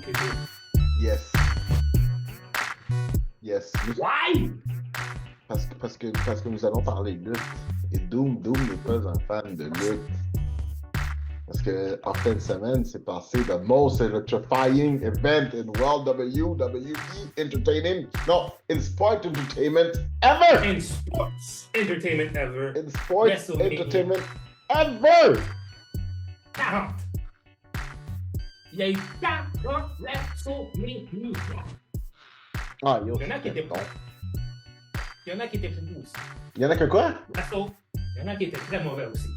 les deux. Yes. Yes. Why? Parce que nous allons parler lutte. Et Doom n'est pas un fan de lutte. Parce que en fin de semaine, c'est passé the most electrifying event in World WWE Entertainment. No, in sport entertainment ever! In sports entertainment ever. In sports WrestleMania. entertainment ever! 40. Il y a eu 40 WrestleMania. Ah, yo, Il y en a qui étaient bon. Il y en a qui étaient beaucoup aussi. Il y en a que quoi? Il y en a qui étaient très mauvais aussi.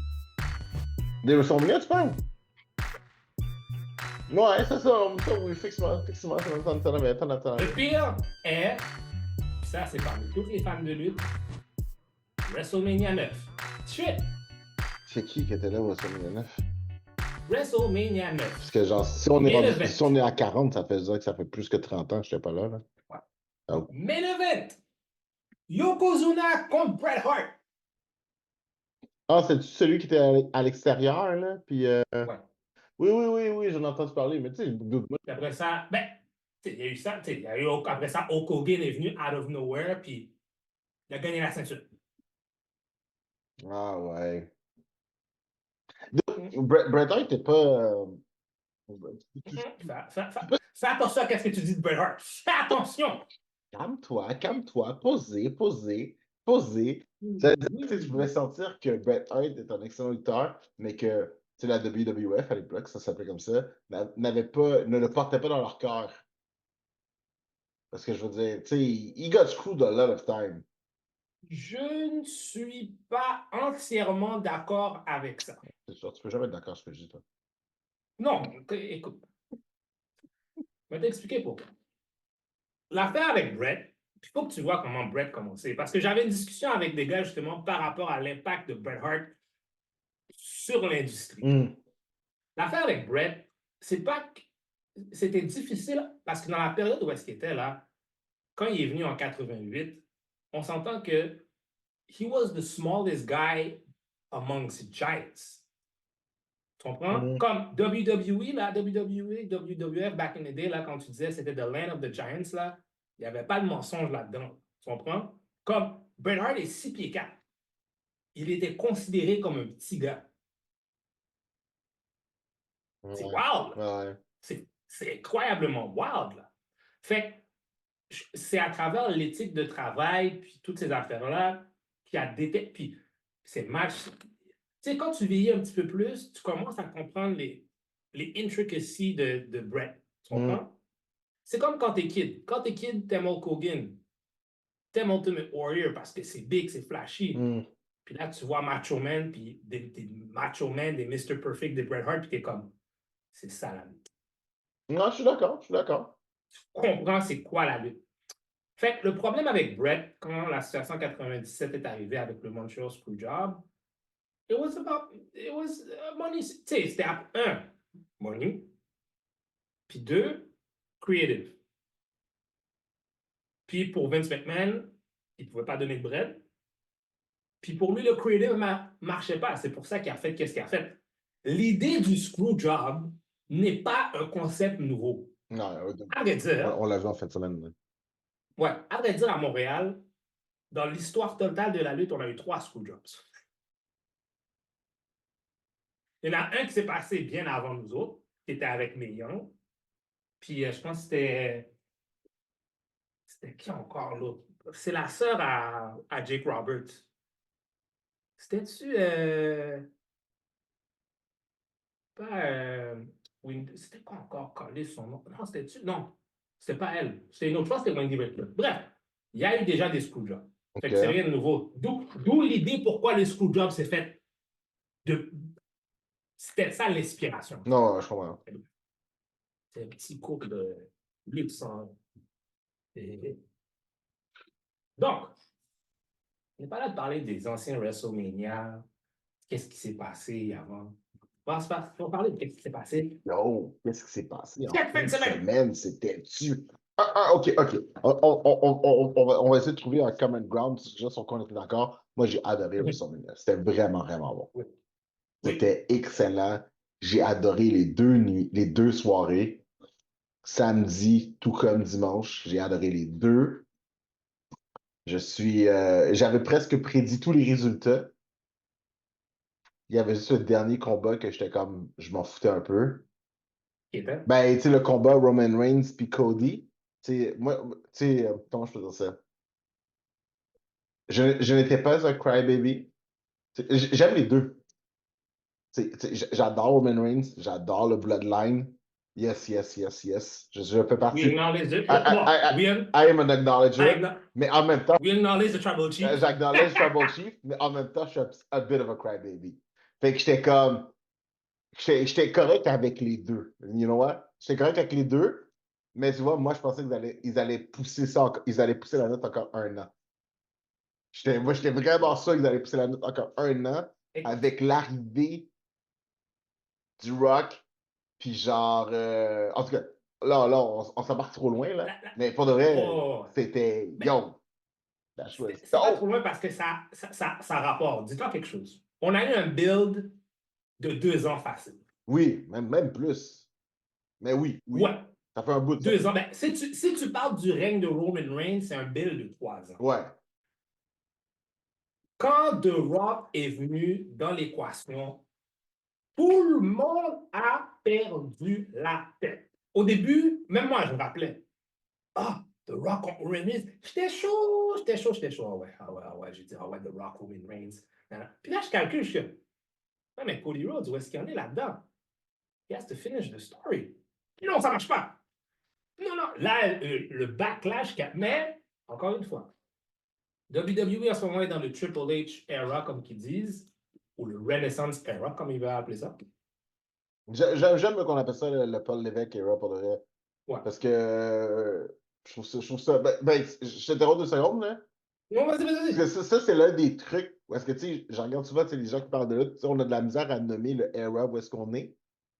Des WrestleMania, tu penses? Ouais, c'est ça, oui, fixe-moi, attends. Le pire est, ça c'est parmi tous les fans de lutte, WrestleMania 9. Shit! C'est qui était là au WrestleMania 9? WrestleMania 9. Parce que genre, si on est à 40, ça fait dire que ça fait plus que 30 ans que je n'étais pas là. Ouais. Oh. Main event! Yokozuna contre Bret Hart. Ah, c'est celui qui était à l'extérieur, là? Puis, Ouais. Oui, j'en ai entendu parler, mais tu sais, Puis après ça, il y a eu ça, après ça, Hulk Hogan est venu out of nowhere, puis il a gagné la ceinture. Ah, ouais. Bret Hart n'était pas... Fais attention à ce que tu dis de Bret Hart. Fais attention! Calme-toi, posez. Tu pouvais sentir que Bret Hart est un excellent lutteur, mais que la WWF à l'époque, ça s'appelait comme ça, ne le portait pas dans leur cœur. Parce que je veux dire, tu sais, he got screwed a lot of time. Je ne suis pas entièrement d'accord avec ça. C'est sûr, tu peux jamais être d'accord sur ce que je dis, toi. Non, écoute. Je vais t'expliquer pourquoi. L'affaire avec Bret, il faut que tu vois comment Bret commençait. Parce que j'avais une discussion avec des gars justement par rapport à l'impact de Bret Hart sur l'industrie. L'affaire avec Bret, c'est pas que c'était difficile parce que dans la période où est-ce qu'il était là, quand il est venu en 88, on s'entend que he was the smallest guy amongst giants. Tu comprends? Comme WWE, là, WWE, WWF, back in the day, là, quand tu disais c'était the land of the giants, là, il n'y avait pas de mensonge là-dedans. Tu comprends? Comme Bret Hart est 6 pieds 4. Il était considéré comme un petit gars. C'est wild. Ouais. C'est incroyablement wild. Là. Fait que c'est à travers l'éthique de travail, puis toutes ces affaires-là, qui a détecté. Puis ces matchs. Tu sais, quand tu vieillis un petit peu plus, tu commences à comprendre les intricacies de Bret. Tu comprends? C'est comme quand t'es kid. Quand t'es kid, t'aimes Hulk Hogan. T'aimes Ultimate Warrior parce que c'est big, c'est flashy. Puis là, tu vois Macho Man, puis des Macho Man, des Mr. Perfect, des Bret Hart, puis t'es comme, c'est ça la lutte. Non, je suis d'accord. Tu comprends c'est quoi la lutte. Fait que le problème avec Bret, quand la situation 97 est arrivée avec le Montreal Screwjob, it was money. Tu sais, c'était money, puis 2, creative. Puis pour Vince McMahon, il ne pouvait pas donner de bread. Puis pour lui, le creative ne marchait pas. C'est pour ça qu'il a fait qu'est-ce qu'il a fait. L'idée du screwjob n'est pas un concept nouveau. Non, à vrai dire, on l'a vu en fin de semaine. Ouais, à vrai dire, à Montréal, dans l'histoire totale de la lutte, on a eu 3 screwjobs. Il y en a un qui s'est passé bien avant nous autres, qui était avec Million. Puis je pense que c'était... C'était qui encore l'autre? C'est la sœur à Jake Roberts. C'était-tu... C'était quoi encore collé son nom? Non, c'était-tu... Non, c'était pas elle. C'était une autre fois, c'était Wendy Richter. Bref, il y a eu déjà des screwjobs. Fait que c'est rien de nouveau. D'où l'idée pourquoi les screwjobs s'est fait C'était ça l'inspiration. Non, je comprends. C'est un petit couple de luxe. Donc, on n'est pas là de parler des anciens WrestleMania. Qu'est-ce qui s'est passé avant? On va parler de qu'est-ce qui s'est passé. Yo, qu'est-ce qui s'est passé en Cette fin de semaine? C'était-tu? OK. On va essayer de trouver un common ground, juste sur quoi on était d'accord. Moi, j'ai adoré WrestleMania. C'était vraiment, vraiment bon. Oui. C'était excellent. J'ai adoré les deux soirées. samedi, tout comme dimanche. J'ai adoré les deux. J'avais presque prédit tous les résultats. Il y avait juste le dernier combat que j'étais comme, je m'en foutais un peu. Qui était? Ben, tu sais, le combat Roman Reigns puis Cody. Tu sais, moi, tu sais, comment je peux dire ça? Je n'étais pas un crybaby. J'aime les deux. J'adore Roman Reigns, j'adore le Bloodline. Yes, yes, yes, yes. Je fais We partie. acknowledge it. I, I, Bon, I, I am an acknowledger, mais en même temps, we acknowledge the tribal chief. j'acknowledge Tribal Chief, mais en même temps, je suis a bit of a crybaby. Fait que j'étais comme, j'étais correct avec les deux. You know what? J'étais correct avec les deux, mais tu vois, moi, je pensais qu'ils allaient pousser ça, ils allaient pousser la note encore un an. Moi, j'étais vraiment sûr qu'ils allaient pousser la note encore un an avec l'arrivée du Rock. Puis genre, en tout cas, là, on s'embarque trop loin, là. Mais pour de vrai, Oh, c'était, ben, yo, that was c'est pas trop dope. loin parce que ça rapporte. Dis-toi quelque chose. On a eu un build de 2 ans facile. Oui, même plus. Mais oui, oui. Ouais, Ça fait un bout de ça. 2 ans. Ben, si tu parles du règne de Roman Reigns, c'est un build de 3 ans. Ouais. Quand The Rock est venu dans l'équation, tout le monde a perdu la tête. Au début, même moi, je me rappelais. Ah, The Rock contre Roman Reigns. J'étais chaud. Ah ouais, j'ai dit, ah ouais, The Rock, Roman Reigns. Puis là, je calcule, je suis ah, mais Cody Rhodes, où est-ce qu'il y en est là-dedans? He has to finish the story. Non, ça marche pas. Non, non. Là, le backlash, mais encore une fois, WWE en ce moment est dans le Triple H era, comme qu'ils disent, ou le Renaissance era, comme ils veulent appeler ça. J'aime qu'on appelle ça le Paul Lévesque era pour de vrai. Ouais. Parce que je trouve ça. Je t'interromps 2 secondes, là. Non, vas-y, Parce vas-y. que ça, c'est l'un des trucs. Parce que, tu sais, j'en regarde souvent, tu sais, les gens qui parlent de là, tu sais, on a de la misère à nommer le era où est-ce qu'on est.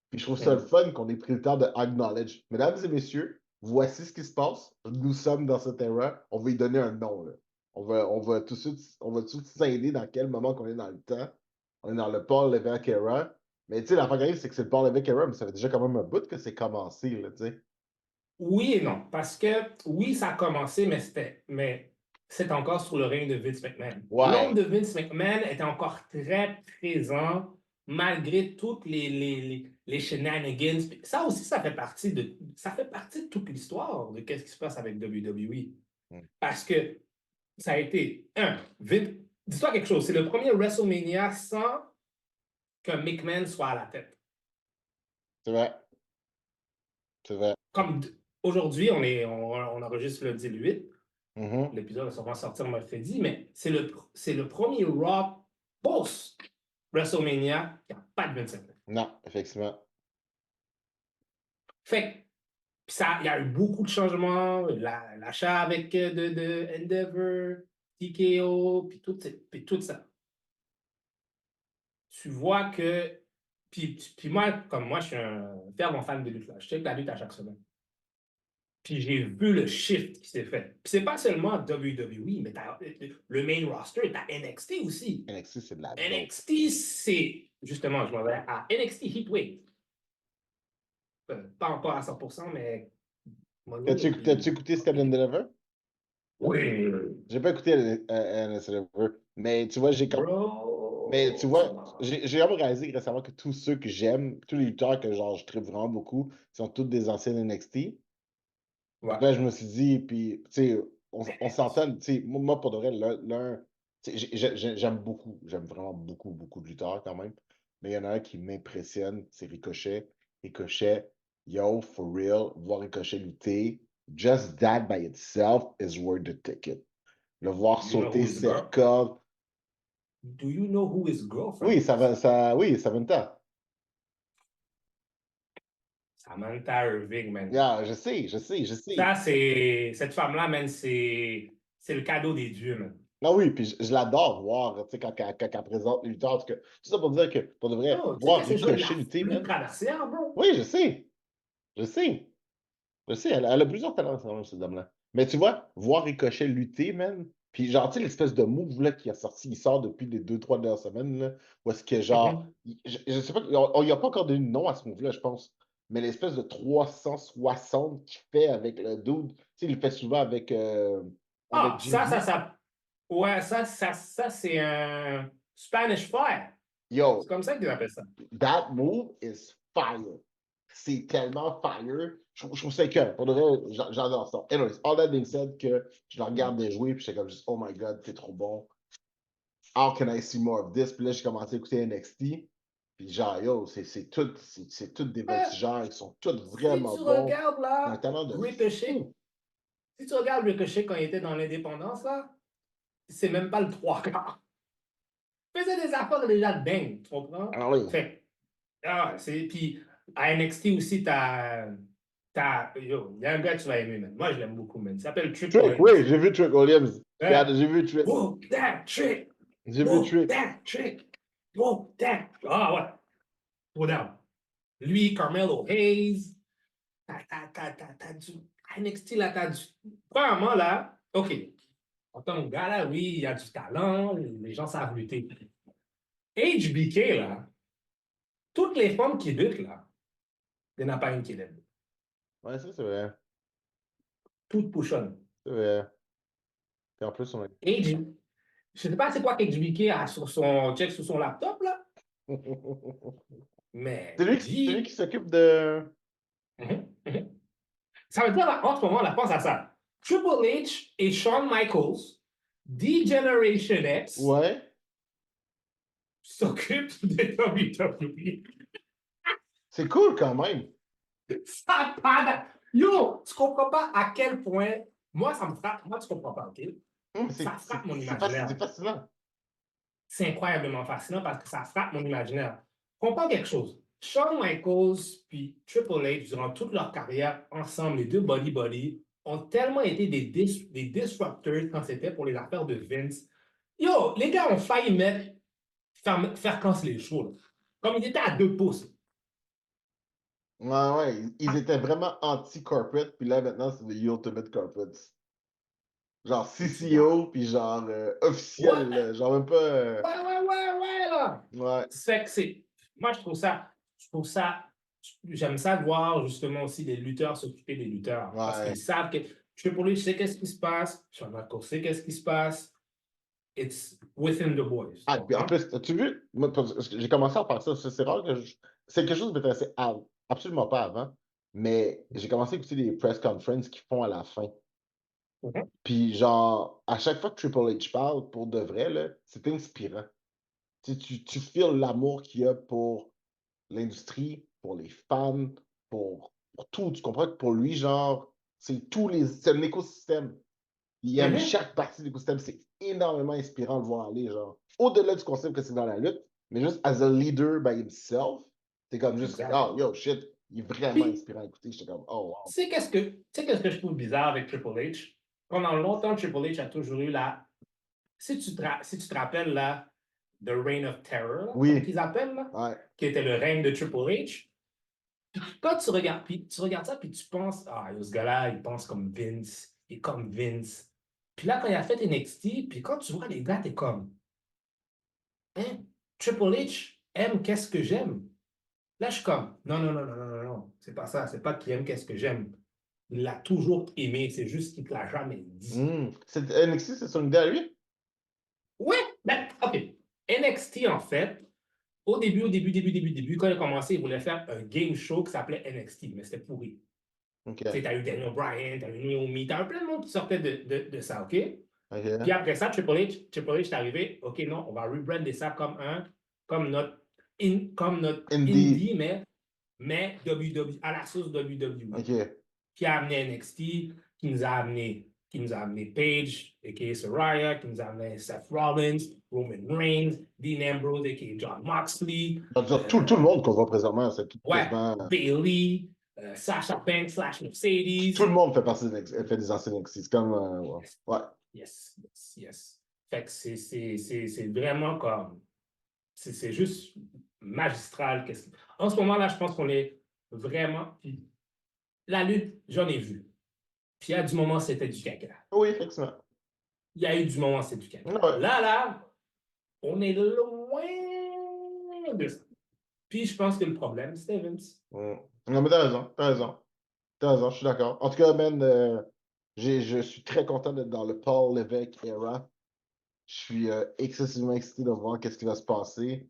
Puis je trouve ça le fun qu'on ait pris le temps de acknowledge. Mesdames et messieurs, voici ce qui se passe. Nous sommes dans cette era. On va y donner un nom, là. On va tout de suite scinder dans quel moment qu'on est dans le temps. On est dans le Paul Lévesque era. Mais tu sais, la fin c'est que c'est le Paul Lévesque era, mais ça fait déjà quand même un bout que c'est commencé, là, tu sais. Oui et non, parce que oui, ça a commencé, mais c'est encore sous le règne de Vince McMahon. L'ombre Ouais. de Vince McMahon était encore très présent malgré toutes les shenanigans. Ça aussi, ça fait partie de toute l'histoire de qu'est-ce qui se passe avec WWE. Mm. Parce que ça a été, dis-toi quelque chose, c'est le premier WrestleMania sans que McMahon soit à la tête. C'est vrai. C'est vrai. Comme aujourd'hui, on enregistre le 18. Mhm. L'épisode va sûrement sortir mercredi, mais c'est le premier Raw post-WrestleMania qui n'a pas de 25 ans. Non, effectivement. Fait que il y a eu beaucoup de changements, l'achat avec de Endeavor, TKO, puis tout ça. Tu vois que. Puis moi, comme moi, je suis un fervent fan de lutte. Là. Je check la lutte à chaque semaine. Puis j'ai vu le shift qui s'est fait. Puis c'est pas seulement WWE, mais le main roster, t'as NXT aussi. NXT, c'est de la dope. NXT, c'est justement, je m'en vais à NXT Heatwave. Pas encore à 100%, mais. T'as-tu écouté Stand and Deliver? Oui. J'ai pas écouté NXT Deliver, mais tu vois, mais tu Bro. vois, j'ai vraiment réalisé récemment que tous ceux que j'aime, tous les lutteurs que genre je tripe vraiment beaucoup, sont tous des anciens NXT. Ouais. Là, je me suis dit, puis, tu sais, on s'entend, tu sais, moi, pour de vrai, tu sais, j'aime vraiment beaucoup, beaucoup de lutteurs quand même. Mais il y en a un qui m'impressionne, c'est Ricochet. Ricochet, yo, for real, voir Ricochet lutter, just that by itself is worth the ticket. Le voir You know who sauter is ses girl? cordes. Do you know who his girlfriend Oui, is? oui, ça va une temps. Samantha Irving, man. Yeah, je sais, je sais, je sais. Ça, c'est. Cette femme-là, man, c'est le cadeau des dieux, man. Non, oui, puis je l'adore voir, tu sais, quand elle présente les lutteurs. En tout cas, tout ça pour dire que, pour de vrai, Oh, tu sais voir qu'elle se joue de la Ricochet lutter, flûte man. traversière, bro? Oui, je sais, je sais, je sais, elle a plusieurs talents, quand même, cette dame-là. Mais tu vois, voir Ricochet lutter, man, puis genre, tu sais, l'espèce de move, là, qui a sorti, il sort depuis les 2, 3 dernières semaines, là, où est-ce que, genre, Mhm. je sais pas, on y a pas encore donné de nom à ce move-là, je pense. mais l'espèce de 360 qu'il fait avec le dude, tu sais, il le fait souvent avec Ah, Jay-Z. ouais, ça, c'est un Spanish Fly. C'est Yo, comme ça qu'ils appellent ça. that move is fire. C'est tellement fire. Je trouve ça que, pour de vrai, j'adore ça. Anyways, all that being said, que je le regardais jouer, puis j'étais comme juste, oh my god, t'es trop bon. How can I see more of this? Puis là, j'ai commencé à écouter NXT. Puis genre, yo, c'est tout des Ouais, voltigeurs. Ils sont tous si vraiment tu bons. regardes Ils ont un là, talent de Ricochet, fou. si tu regardes Ricochet quand il était dans l'indépendance, là, c'est même pas le trois quarts. Il faisait des affaires déjà dingues, tu comprends? Alors oui. Fait, puis à NXT aussi, yo, il y a un gars que tu vas aimer, man. Moi, je l'aime beaucoup, man. Il s'appelle Triple Trick, oui, H. j'ai vu Trick Williams. Ouais. J'ai vu Trick. Whoa, that trick! J'ai vu Whoa, Trick. that trick! Whoa, that! Ah ouais, trop down. Lui, Carmelo Hayes, t'as du NXT, là, t'as du. Premièrement, là, OK. En tant que gars, là, oui, il y a du talent, les gens savent lutter. HBK, là, toutes les femmes qui luttent, là, il n'y en a pas une qui l'aime. Ouais, ça, c'est vrai. Toutes pouchonnes. C'est vrai. Puis en plus, on a. Je ne sais pas c'est quoi qu'HBK a sur son check sur son laptop, là, mais C'est lui dit. qui s'occupe de. Ça veut dire, là, en ce moment, là, pense à ça. Triple H et Shawn Michaels, D-Generation X, Ouais. s'occupent de WWE. C'est cool quand même. Ça pas Yo, tu comprends pas à quel point. Moi, ça me frappe. Moi, tu comprends pas, OK? Mais Ça frappe mon c'est imaginaire. fascinant. C'est incroyablement fascinant parce que ça frappe mon imaginaire. Comprends quelque chose. Shawn Michaels puis Triple H, durant toute leur carrière ensemble, les deux body ont tellement été des disruptors quand c'était pour les affaires de Vince. Yo, les gars ont failli faire canceller les shows. Comme ils étaient à 2 pouces. Ouais, ouais. Ils étaient vraiment anti-corporate, puis là, maintenant, c'est the ultimate corporates. Genre Tu vois? CCO, puis genre Ouais, officiel, là. Genre même pas. ouais, là. Ouais, C'est que c'est. Moi, je trouve ça, j'aime ça de voir justement aussi les lutteurs s'occuper des lutteurs parce qu'ils ouais. savent que Triple H sait qu'est-ce qui se passe, Shawn Michaels sait qu'est-ce qui se passe. It's within the boys. Tu Ah, puis en comprends? plus, as-tu vu? Moi, parce que j'ai commencé à faire ça. C'est rare que je. C'est quelque chose qui m'intéressait absolument pas avant, mais j'ai commencé à écouter des press conferences qu'ils font à la fin. Mhm. Puis genre, à chaque fois que Triple H parle, pour de vrai, là, c'est inspirant. Tu feels l'amour qu'il y a pour l'industrie, pour les fans, pour tout. Tu comprends que pour lui, genre, c'est un écosystème. Il aime Mhm. chaque partie de l'écosystème. C'est énormément inspirant de le voir aller, genre. Au-delà du concept que c'est dans la lutte, mais juste as a leader by himself, c'est comme juste, Exact. oh, yo, shit, il est vraiment Puis, inspirant à écouter. J'étais comme, oh, wow. tu sais qu'est-ce que je trouve bizarre avec Triple H? Pendant longtemps, Triple H a toujours eu la. Si tu te rappelles, là, The Reign of Terror, là, comme Oui, qu'ils appellent, là, ouais. qui était le règne de Triple H. Quand tu regardes ça, puis tu penses, ah, ce gars-là, il pense comme Vince, il est comme Vince. Puis là, quand il a fait NXT, puis quand tu vois les gars, t'es comme, hein, Triple H aime qu'est-ce que j'aime. Là, je suis comme, non, c'est pas ça, c'est pas qu'il aime qu'est-ce que j'aime. Il l'a toujours aimé, c'est juste qu'il ne te l'a jamais dit. NXT, c'est son idée à lui? Ouais, ben, OK. NXT, en fait, au début, quand il a commencé, il voulait faire un game show qui s'appelait NXT, mais c'était pourri. OK. Tu sais, t'as eu Daniel Bryan, t'as eu Naomi, t'as eu plein de monde qui sortait de ça, OK? Puis OK. après ça, Triple H est arrivé, OK, non, on va rebrander ça comme notre Indie. indie, mais WWE, à la sauce WWE. OK. Qui a amené NXT, qui nous a amené Paige, a.k.a. Soraya, qui nous a amené Seth Rollins, Roman Reigns, Dean Ambrose, a.k.a. John Moxley, Je veux dire, tout le monde qu'on voit présentement, c'est tout ouais, quasiment. Bailey, Sasha Banks slash Tout Mercedes. le monde fait partie fait des anciens NXT. C'est comme. Ouais. Yes, Ouais. yes. Fait que c'est vraiment comme. C'est juste magistral. En ce moment-là, je pense qu'on est vraiment. La lutte, j'en ai vu. Puis il y a du moment, c'était du caca. Oui, effectivement. Il y a eu du moment, c'est du caca. Ouais. Là, on est loin de ça. Puis je pense que le problème, c'était Vince. Non, mais t'as raison, t'as raison. T'as raison, je suis d'accord. En tout cas, man, je suis très content d'être dans le Paul Levesque era. Je suis excessivement excité de voir qu'est-ce qui va se passer.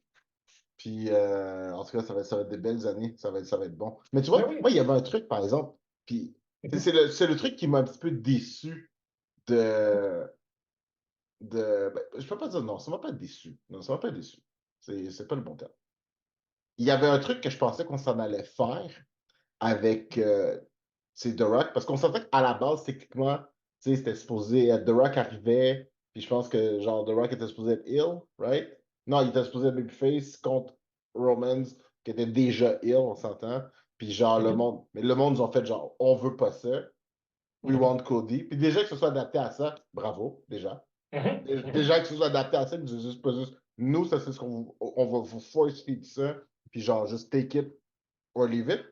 Puis, en tout cas, ça va être des belles années. Ça va être bon. Mais tu Ben vois, oui. moi, il y avait un truc, par exemple. Puis, c'est le truc qui m'a un petit peu déçu de. Ben, je peux pas dire non, ça m'a pas déçu. Non, ça m'a pas déçu. C'est pas le bon terme. Il y avait un truc que je pensais qu'on s'en allait faire avec c'est The Rock, parce qu'on sentait qu'à la base, techniquement, tu sais, c'était supposé être The Rock arrivait, puis je pense que genre The Rock était supposé être ill, right? Non, il était supposé être Babyface contre Romans, qui était déjà ill, on s'entend. Puis genre mais le monde, ils ont fait genre, on veut pas ça, we want Cody. Puis déjà que ce soit adapté à ça, bravo, déjà. Déjà que ce soit adapté à ça, mais c'est juste pas juste, nous, ça c'est ce on va vous force feed ça, puis genre, juste take it or leave it,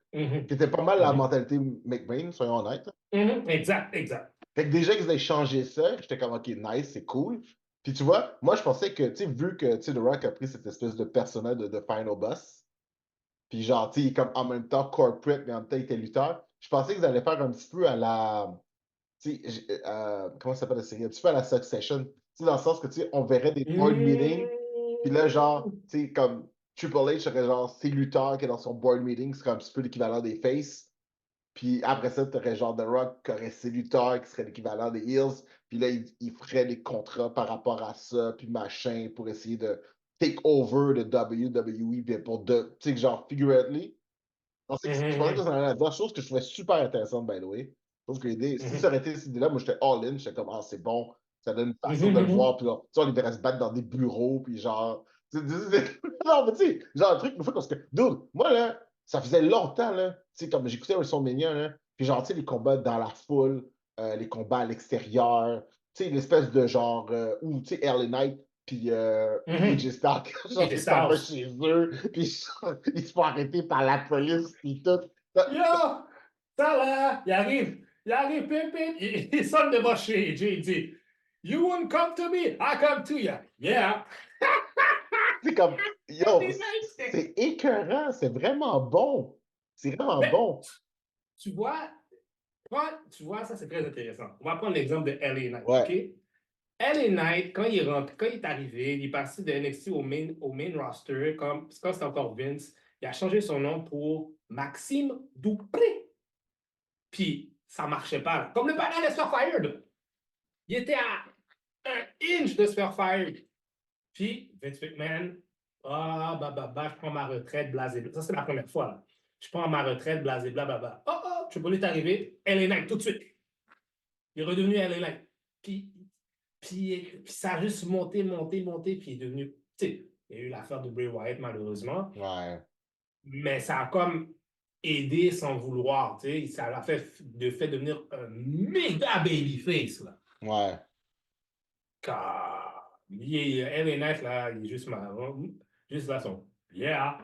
qui était pas mal la mentalité McBain, soyons honnêtes. Exact, exact. Fait que déjà qu'ils aient changé ça, j'étais comme, OK, nice, c'est cool. Puis tu vois, moi, je pensais que, tu sais, vu que, tu sais, The Rock a pris cette espèce de personnage de Final Boss, puis genre, tu sais, comme en même temps corporate, mais en même temps, il était lutteur, je pensais qu'ils allaient faire un petit peu à la, tu sais, comment ça s'appelle la série? Un petit peu à la Succession. Tu sais, dans le sens que, tu sais, on verrait des board meetings, puis là, genre, tu sais, comme Triple H serait genre, c'est lutteur qui est dans son board meeting, c'est comme un petit peu l'équivalent des Faces. Puis après ça, tu aurais genre The Rock qui aurait ses lutteurs qui serait l'équivalent des Heels. Puis là, il ferait des contrats par rapport à ça, puis machin, pour essayer de take over le WWE, puis pour de, tu sais, genre, figurately. Je pensais que ça allait là-dedans, chose que je trouvais super intéressante, by the way. Je trouve que l'idée, si ça aurait été cette idée-là, moi j'étais all-in, j'étais comme, ah, c'est bon, ça donne une façon de le voir, puis là, tu sais, on devrait se battre dans des bureaux, puis genre. Non, mais tu sais, genre un truc, une fois parce que, dude, moi là, ça faisait longtemps, là, tu sais, comme j'écoutais WrestleMania, là, puis genre, tu sais, les combats dans la foule, les combats à l'extérieur, tu sais, l'espèce de genre, où, tu sais, LA Knight, puis AJ Styles, genre, Et ils s'en vont Styles. chez eux, puis ils se font arrêter par la police, puis tout. Yo, ça là, il arrive, pim, pim, il sonne devant chez AJ, il dit, You wouldn't come to me, I come to you. Yeah. C'est comme, yo, Mais c'est écœurant, c'est vraiment bon. C'est vraiment bon. tu vois, tu vois, ça c'est très intéressant. On va prendre l'exemple de LA Knight, Ouais, OK? LA Knight, quand il rentre, quand il est arrivé, il est passé de NXT au main roster, comme quand c'était encore Vince, il a changé son nom pour Maxime Dupré. Puis ça marchait pas. Là. Comme le panel de se faire fired. Il était à un inch de se faire fired. Puis Vince McMahon, je prends ma retraite, blablabla. Ça, c'est la première fois. Là. Je prends ma retraite, blablabla. Oh, Triple H est arrivé, LA Knight, tout de suite. Il est redevenu LA Knight. Puis ça a juste monté, puis il est devenu. Tu sais, il y a eu l'affaire de Bray Wyatt, malheureusement. ouais, Mais ça a comme aidé sans vouloir. Tu sais, ça l'a fait devenir un méga babyface. Là. ouais. Car LA Knight, là, il est juste marrant. Juste là, son Yeah.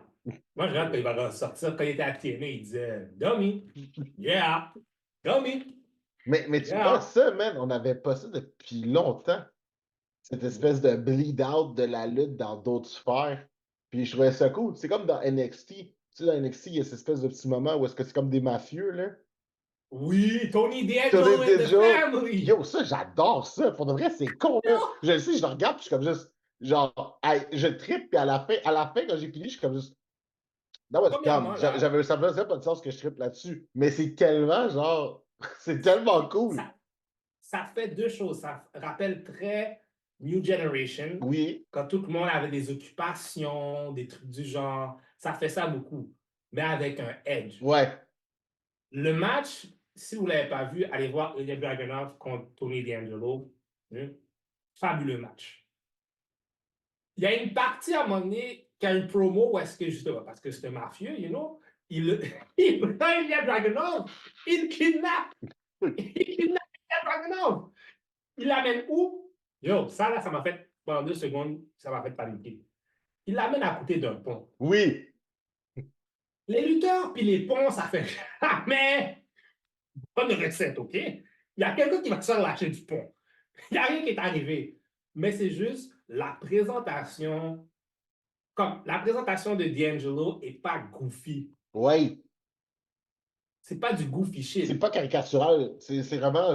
Moi, je regarde quand il va ressortir. Quand il était à TNA, il disait Dummy. Yeah. Dummy. Mais tu vois, Yeah. ça, man, on n'avait pas ça depuis longtemps. Cette espèce de bleed out de la lutte dans d'autres sphères. Puis je trouvais ça cool. C'est comme dans NXT. Tu sais, dans NXT, il y a cette espèce de petit moment où est-ce que c'est comme des mafieux, là. Oui, Tony Tony D'Angelo and the Dijon. family. Yo, ça, j'adore ça. Pour de vrai, c'est con, là. Yo. Je le sais, je le regarde, puis je suis comme juste, genre, hey, je trippe, puis à la fin, quand j'ai fini, je suis comme juste, that was dumb. Premièrement, là, Ça faisait pas de sens que je trippe là-dessus. Mais c'est tellement, genre, c'est tellement cool. ça fait deux choses. Ça rappelle très New Generation, Oui, quand tout le monde avait des occupations, des trucs du genre. Ça fait ça beaucoup, mais avec un edge. ouais, Le match, si vous ne l'avez pas vu, allez voir Ilya Dragunov contre Tony D'Angelo. Fabuleux match. Il y a une partie à un moment donné qui a une promo où est-ce que justement, parce que c'est un mafieux, il prend Ilya Dragunov, il kidnappe. Il kidnappe Ilya Dragunov. Il l'amène où? Yo, ça là, ça m'a fait, pendant 2 secondes, ça m'a fait paniquer. Il l'amène à côté d'un pont. oui, Les lutteurs puis les ponts, ça fait jamais bonne recette, OK? Il y a quelqu'un qui va se faire lâcher du pont. Il n'y a rien qui est arrivé. Mais c'est juste la présentation comme la présentation de D'Angelo est pas goofy. Oui. C'est pas du goofy C'est shit. pas caricatural. C'est vraiment.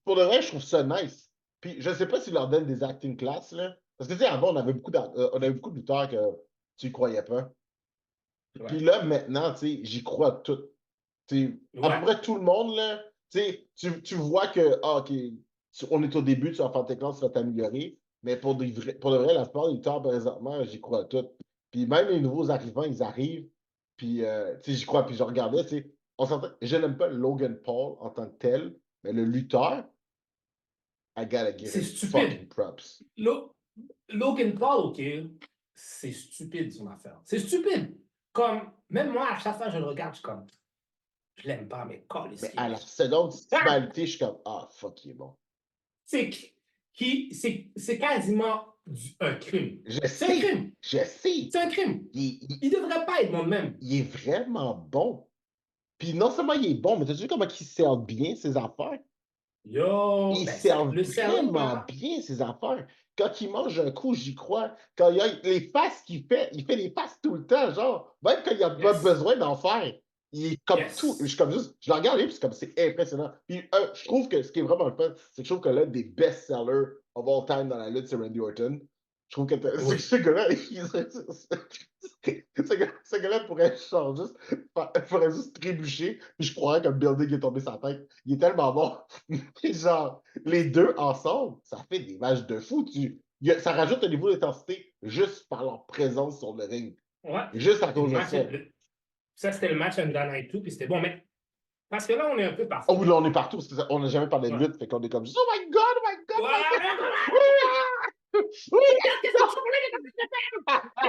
Pour le vrai, je trouve ça nice. Puis je sais pas s'ils leur donnent des acting classes, là. Parce que tu sais, avant, on avait beaucoup de lutteurs que tu y croyais pas. Puis Ouais. là, maintenant, tu sais, j'y crois tout. Tu sais, à peu Ouais. près tout le monde, là, tu sais, tu vois que, ah, OK, on est au début, tu vas faire tes classes, tu vas t'améliorer. Mais pour de vrai, la plupart des lutteurs, présentement, j'y crois tout. Puis même les nouveaux arrivants, ils arrivent. Puis, tu sais, j'y crois. Puis je regardais, tu sais, on s'entend, je n'aime pas Logan Paul en tant que tel, mais le lutteur, I gotta give C'est him stupide. fucking props. Logan Paul, OK, c'est stupide son affaire. C'est stupide. Comme, même moi, à chaque fois que je le regarde, je suis comme, je l'aime pas, mais Mais calisse qu'il à est la bon. seconde Ah! finalité, je suis comme, ah, fuck, il est bon. C'est quasiment un crime. Je C'est un sais, crime. je sais. C'est un crime. Il, Il devrait pas être bon de même. il est vraiment bon. Puis non seulement il est bon, mais tu sais comment il sert bien ses affaires? Yo, Il ben, sert le selling, vraiment là, bien ses affaires. Quand il mange un coup, j'y crois. Quand il y a les faces qu'il fait, il fait des faces tout le temps, genre, même quand il n'y a pas yes, besoin d'en faire. Il est comme tout. Je yes. suis comme juste, je le regarde, puis c'est comme c'est impressionnant. Puis je trouve que ce qui est vraiment le fun, c'est que je trouve que l'un des best-sellers of all time dans la lutte, c'est Randy Orton. Je trouve que Oui. ce gars-là, ce gars-là pourrait pourrait juste trébucher, puis je croirais que le building est tombé sur la tête. Il est tellement bon. Puis genre, les deux ensemble, ça fait des matchs de fou. Ça rajoute un niveau d'intensité juste par leur présence sur le ring. Ouais. Juste à Puis cause de ça. ça, c'était le match Under Night 2, puis c'était bon. Mais parce que là, on est un peu Oh partout. oui, là, on est partout, parce qu'on n'a jamais parlé de Ouais. lutte, fait qu'on est comme juste, oh my god, oh my god, oh my god! Ouais. Oui! Ah! Oui! Regarde qu'est-ce que tu voulais de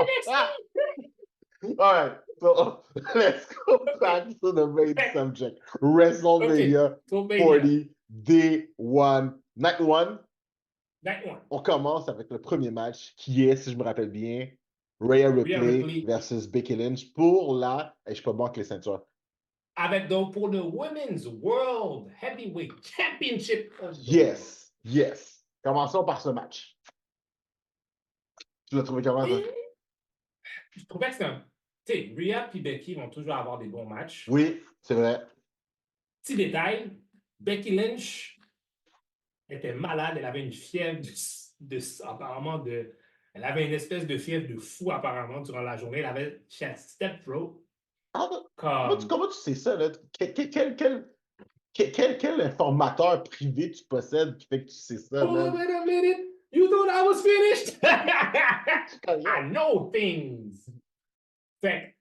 NXT! All right, so let's go back to the main subject. OK. WrestleMania So, Mania. 40, Day 1, Night 1. Night 1. On commence avec le premier match qui est, si je me rappelle bien, Rhea Rhea Ripley Ripley. versus Becky Lynch pour la. Et je suis pas bon avec les ceintures. Avec donc pour le Women's World Heavyweight Championship of the World. Yes, yes. Commençons par ce match. Tu l'as trouvé comment, ça? Je trouvais que c'était un. Tu sais, Rhea et Becky vont toujours avoir des bons matchs. Oui, c'est vrai. Petit détail, Becky Lynch était malade, elle avait une fièvre apparemment de. Elle avait une espèce de fièvre de fou apparemment durant la journée. Elle avait step throat. Ah, Comme. comment tu sais ça, là? Quel informateur privé tu possèdes qui fait que tu sais ça, Oh, man? wait a minute! You thought I was finished? I know things! Fait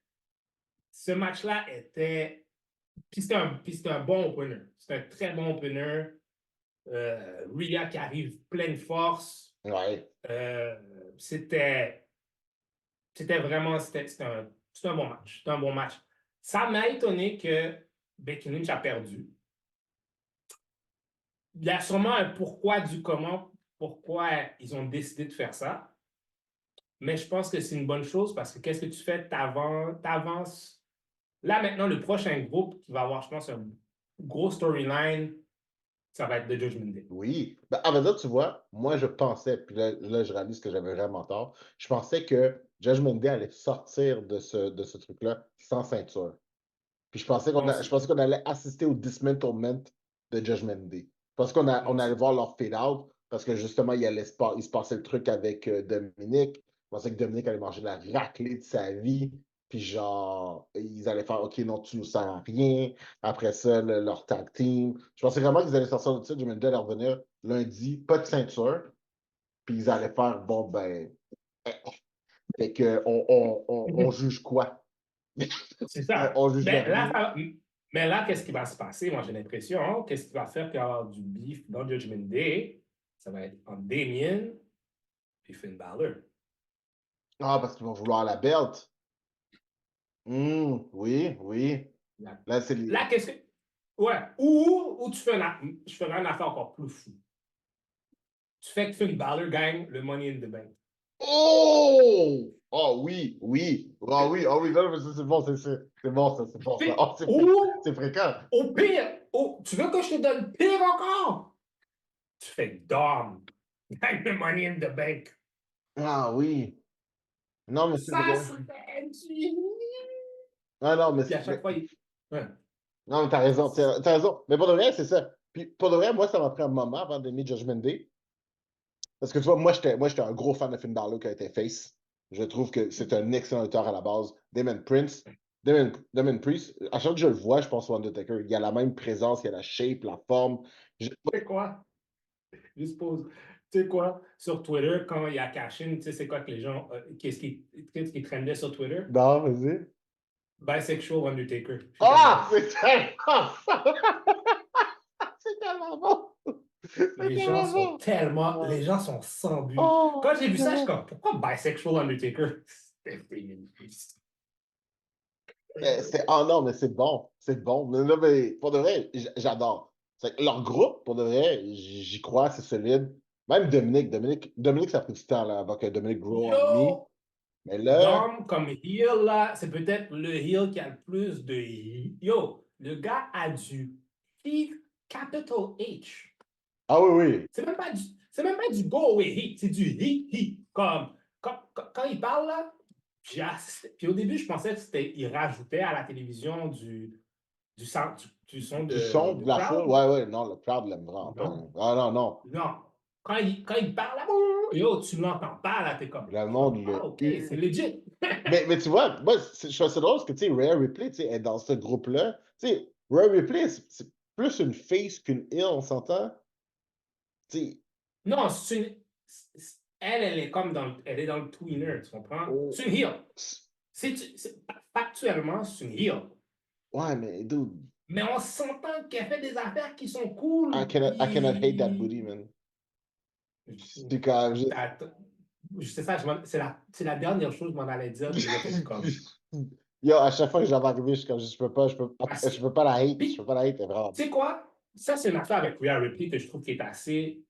ce match-là était. Puis c'était un bon opener. C'était un très bon opener. Rhea qui arrive pleine force. Ouais. C'était vraiment. C'était un bon match. C'était un bon match. Ça m'a étonné que Becky Lynch a perdu. Il y a sûrement un pourquoi du comment, pourquoi ils ont décidé de faire ça. Mais je pense que c'est une bonne chose parce que qu'est-ce que tu fais? T'avances. Là, maintenant, le prochain groupe qui va avoir, je pense, un gros storyline, ça va être The Judgment Day. Oui. Ben, à vrai dire, tu vois, moi, je pensais, puis là, je réalise que j'avais vraiment tort. Je pensais que Judgment Day allait sortir de ce truc-là sans ceinture. Puis Moi je aussi. pensais qu'on allait assister au dismantlement de Judgment Day. Je pensais Moi on allait aussi. voir leur fade-out parce que justement, il se passait le truc avec Dominique. Je pensais que Dominique allait manger la raclée de sa vie. Puis genre, ils allaient faire OK, non, tu nous sers à rien. Après ça, leur tag team. Je pensais vraiment qu'ils allaient sortir de ça. Judgment Day allait revenir lundi, pas de ceinture. Puis ils allaient faire bon, ben, fait que on juge quoi? C'est ça. On juge Mais rien. là, qu'est-ce qui va se passer? Moi, j'ai l'impression, hein, qu'est-ce qui va faire qu'il y aura du beef dans Judgment Day? Ça va être entre Damien et Finn Balor. Ah, parce qu'ils vont vouloir la belt. Oui, oui. Là, Là, c'est les... qu'est-ce que. Ouais. Ou je ferais une affaire encore plus fou. Tu fais que Finn Balor gagne le Money in the Bank. Oh! Oh oui, oui. Ah oui, ah oui, non, mais c'est bon, c'est bon, ça, c'est bon, ça. Oh, c'est Ou, fréquent. au pire, tu veux que je te donne pire encore? Tu fais que Dom gagne le Money in the Bank. Ah oui. Non, mais c'est Ça vrai. serait du... Ah non, mais, Puis à chaque fois, il... Ouais. non, mais t'as raison, t'as raison. Mais pour de vrai, c'est ça. Puis pour de vrai, moi, ça m'a pris un moment avant d'aimer Judgment Day. Parce que tu vois, moi, j'étais un gros fan de Finn Balor qui a été face. Je trouve que c'est un excellent lutteur à la base. Damon Priest, à chaque fois que je le vois, je pense au Undertaker. Il a la même présence, il a la shape, la forme. Je- Tu sais quoi? Juste pause. Tu sais quoi? Sur Twitter, quand il y a cash-in, tu sais, c'est quoi que les gens... qu'est-ce qui trendait sur Twitter? Non, vas-y. Bisexual Undertaker. Je suis comme... Ah, c'est tellement c'est tellement bon! C'est Les gens tellement sont bon! tellement... Ouais. Les gens sont sans but. Oh, Quand j'ai c'est vu ça, je suis tellement... comme... Pourquoi Bisexual Undertaker? C'était... Oh non, mais c'est bon. C'est bon. Mais, là, mais pour de vrai, j'adore. C'est que leur groupe, pour de vrai, j'y crois, c'est solide. Même Dominique, ça a pris du temps là, avant que Dominique grow on me. Yo! Mais là, Dom comme heel, là, c'est peut-être le heel qui a le plus de... Yo! Le gars a du Heat Capital H. ah oui, oui. C'est même pas du go away heat, c'est du heat. Comme, quand il parle là, j'ai assisté. Puis au début, je pensais que c'était, il rajoutait à la télévision du son Du son, de de la foule, crowd. ouais, ouais, non, le crowd l'aime vraiment pas. Non, Hein. Ah non, non. non. Quand il parle là, yo, tu l'entends pas là, Le je suis comme, monde ah, le ok, c'est hue. legit. Mais tu vois, moi, je trouve ça drôle parce que, tu sais, Rhea Ripley, tu sais, est dans ce groupe-là. Tu sais, Rhea Ripley, c'est plus une face qu'une heel, on s'entend? Tu sais, Non, elle est comme elle est dans le tweener, tu comprends? oh, C'est une heel. Factuellement, c'est une heel. ouais, mais dude, Mais on s'entend qu'elle fait des affaires qui sont cool. I cannot hate that booty, Puis. man. C'est comme, Je sais ça, c'est la dernière chose que je m'en allais dire. Puis là, t'as dit comme. Yo, à chaque fois que je la vois arriver, je suis comme, Parce que- je peux pas la hate, je peux Puis, pas la hate, elle est vraiment tu sais quoi? Ça, c'est une affaire avec Rhea Ripley que je trouve qui est assez.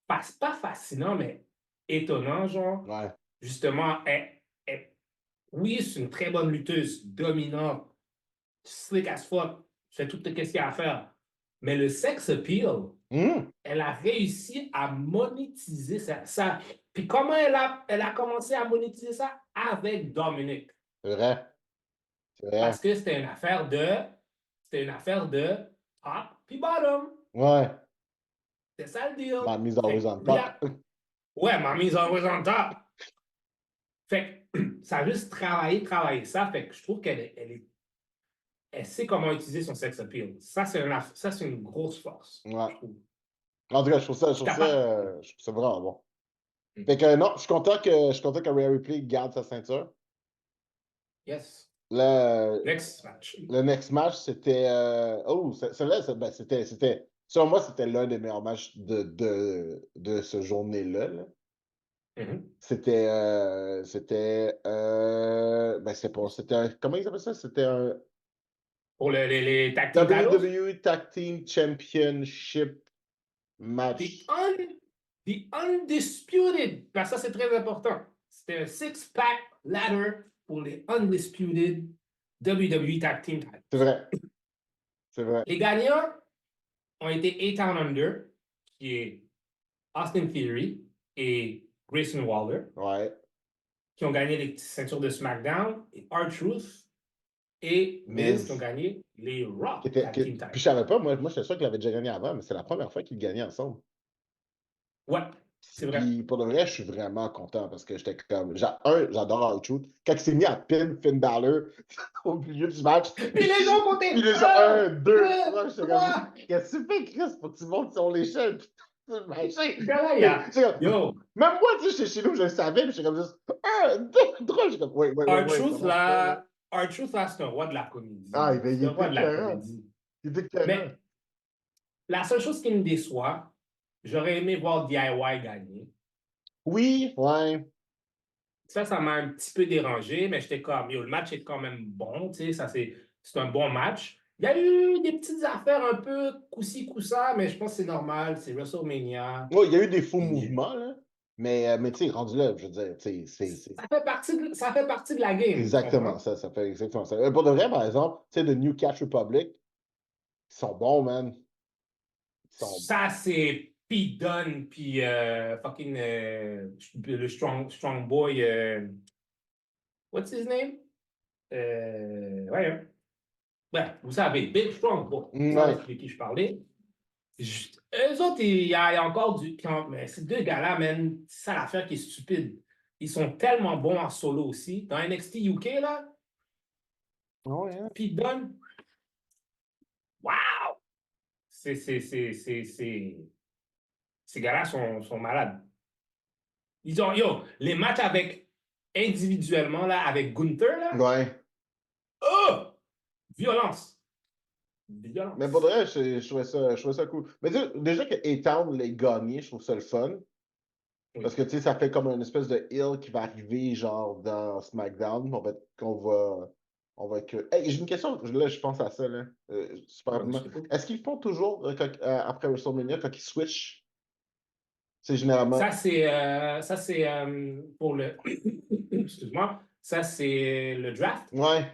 Pas fascinant, mais étonnant, genre. bonne. Ouais. Justement, oui, c'est une très bonne lutteuse, dominante, slick as fuck, fait tout ce qu'il y a à faire. Mais le sex appeal, Hum, elle a réussi à monétiser ça. Puis comment elle a commencé à monétiser ça? Avec Dominic. c'est vrai, c'est vrai. Parce que c'était une affaire de top puis bottom. Ouais, C'est ça le deal. mommy's always Fait on que top. ouais, mommy's always on top. Fait que ça a juste travaillé ça. Fait que je trouve elle sait comment utiliser son sex appeal. Ça, c'est une grosse force, Ouais. je trouve. En tout cas, Je suis capable. je trouve ça vraiment bon. Fait que non, je suis content que Rhea Ripley garde sa ceinture. Yes. Le, Next match. le next match, c'était. Celui-là, ben, selon moi, c'était l'un des meilleurs matchs de ce journée-là. Là. Mhm. Ben, c'est pas, c'était un, comment ils appellent ça? C'était un Pour les tag team titles, WWE Tag Team Championship the, match. un, the undisputed, parce que ça c'est très important. C'était un six-pack ladder pour les undisputed WWE tag team titles. C'est vrai, c'est vrai. Les gagnants ont été A-Town Under, qui est Austin Theory et Grayson Waller, Ouais. qui ont gagné les ceintures de SmackDown, et R-Truth et Miz qui ont Miz. gagné les Raw Tag Team Puis Titles. je savais pas, moi j'étais sûr qu'il avait déjà gagné avant, mais c'est la première fois qu'ils gagnaient ensemble. Ouais, c'est vrai. Puis pour de vrai, je suis vraiment content parce que j'étais comme. J'adore R-Truth. Quand il s'est mis à pin Finn Balor au milieu du match, Puis les gens ont puis compté les gens, 1, 1, 2, 2, 3, j'étais comme. 3. Qu'est-ce que tu fais, Chris? Faut que tu montes sur l'échelle. Puis tout le machin. Là, il y a. J'étais comme, Yo, même moi, tu sais, chez nous, je le savais, mais j'étais comme juste 1, 2, 3. J'étais comme, wait, ça marche pas, là. R-Truth, là, c'est un roi de la comédie. Ah, C'est il un roi était de la écœurant. comédie. Il était écœurant. Mais la seule chose qui me déçoit, j'aurais aimé voir DIY gagner. Oui, ouais. Ça m'a un petit peu dérangé, mais j'étais comme, yo, le match est quand même bon, tu sais, c'est un bon match. Il y a eu des petites affaires un peu coup-ci, coup-ça, mais je pense que c'est normal, c'est WrestleMania. Ouais, il y a eu des faux Puis, mouvements, là. Mais tu sais, rendu là, je veux dire, tu sais, ça fait partie de la game, tu exactement comprends? ça. Ça fait exactement ça. Pour de vrai, par exemple, tu sais, de New Catch Republic, ils sont bons, man. Ils sont. Ça, c'est Pete Dunne, puis fucking le Strong Boy. what's his name? Ouais, hein. Ouais, vous savez, Big Strong, bon, vous savez Ouais. de qui je parlais. Eux autres, il y a encore du. Mais ces deux gars-là, man, c'est ça l'affaire qui est stupide. Ils sont tellement bons en solo aussi. Dans NXT UK, là, Ouais, hein. Pete Dunne, wow! Ces gars-là sont malades. Ils ont, yo, les matchs avec, individuellement, là, avec Gunther, là, Ouais. oh! Violence. Violence. Mais pour de vrai, je trouvais ça cool. Mais tu sais, déjà que A-Town l'ait gagné, je trouve ça le fun. Oui. Parce que tu sais, ça fait comme une espèce de heel qui va arriver, genre, dans SmackDown. On va être. Hey, j'ai une question, là, je pense à ça, là. Super rapidement. Est-ce qu'ils font toujours, après WrestleMania, quand ils switchent? C'est généralement. Ça, c'est pour le. Excuse-moi. Ça, c'est le draft. Ouais.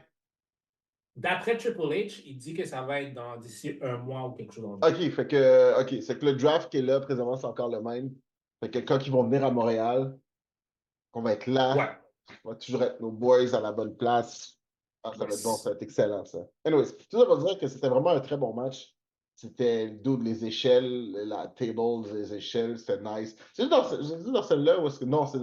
D'après Triple H, il dit que ça va être d'ici un mois ou quelque chose dans le genre. OK, c'est que le draft qui est là, présentement, c'est encore le même. Fait que quand ils vont venir à Montréal, qu'on va être là, Ouais. on va toujours être nos boys à la bonne place. Ah, ça va être bon, Yes. ça va être excellent, ça. Anyways, tout ça pour dire que c'était vraiment un très bon match. C'était d'où les échelles, la table, les échelles, c'était nice. C'est juste dans celle-là où est-ce que. Non, c'est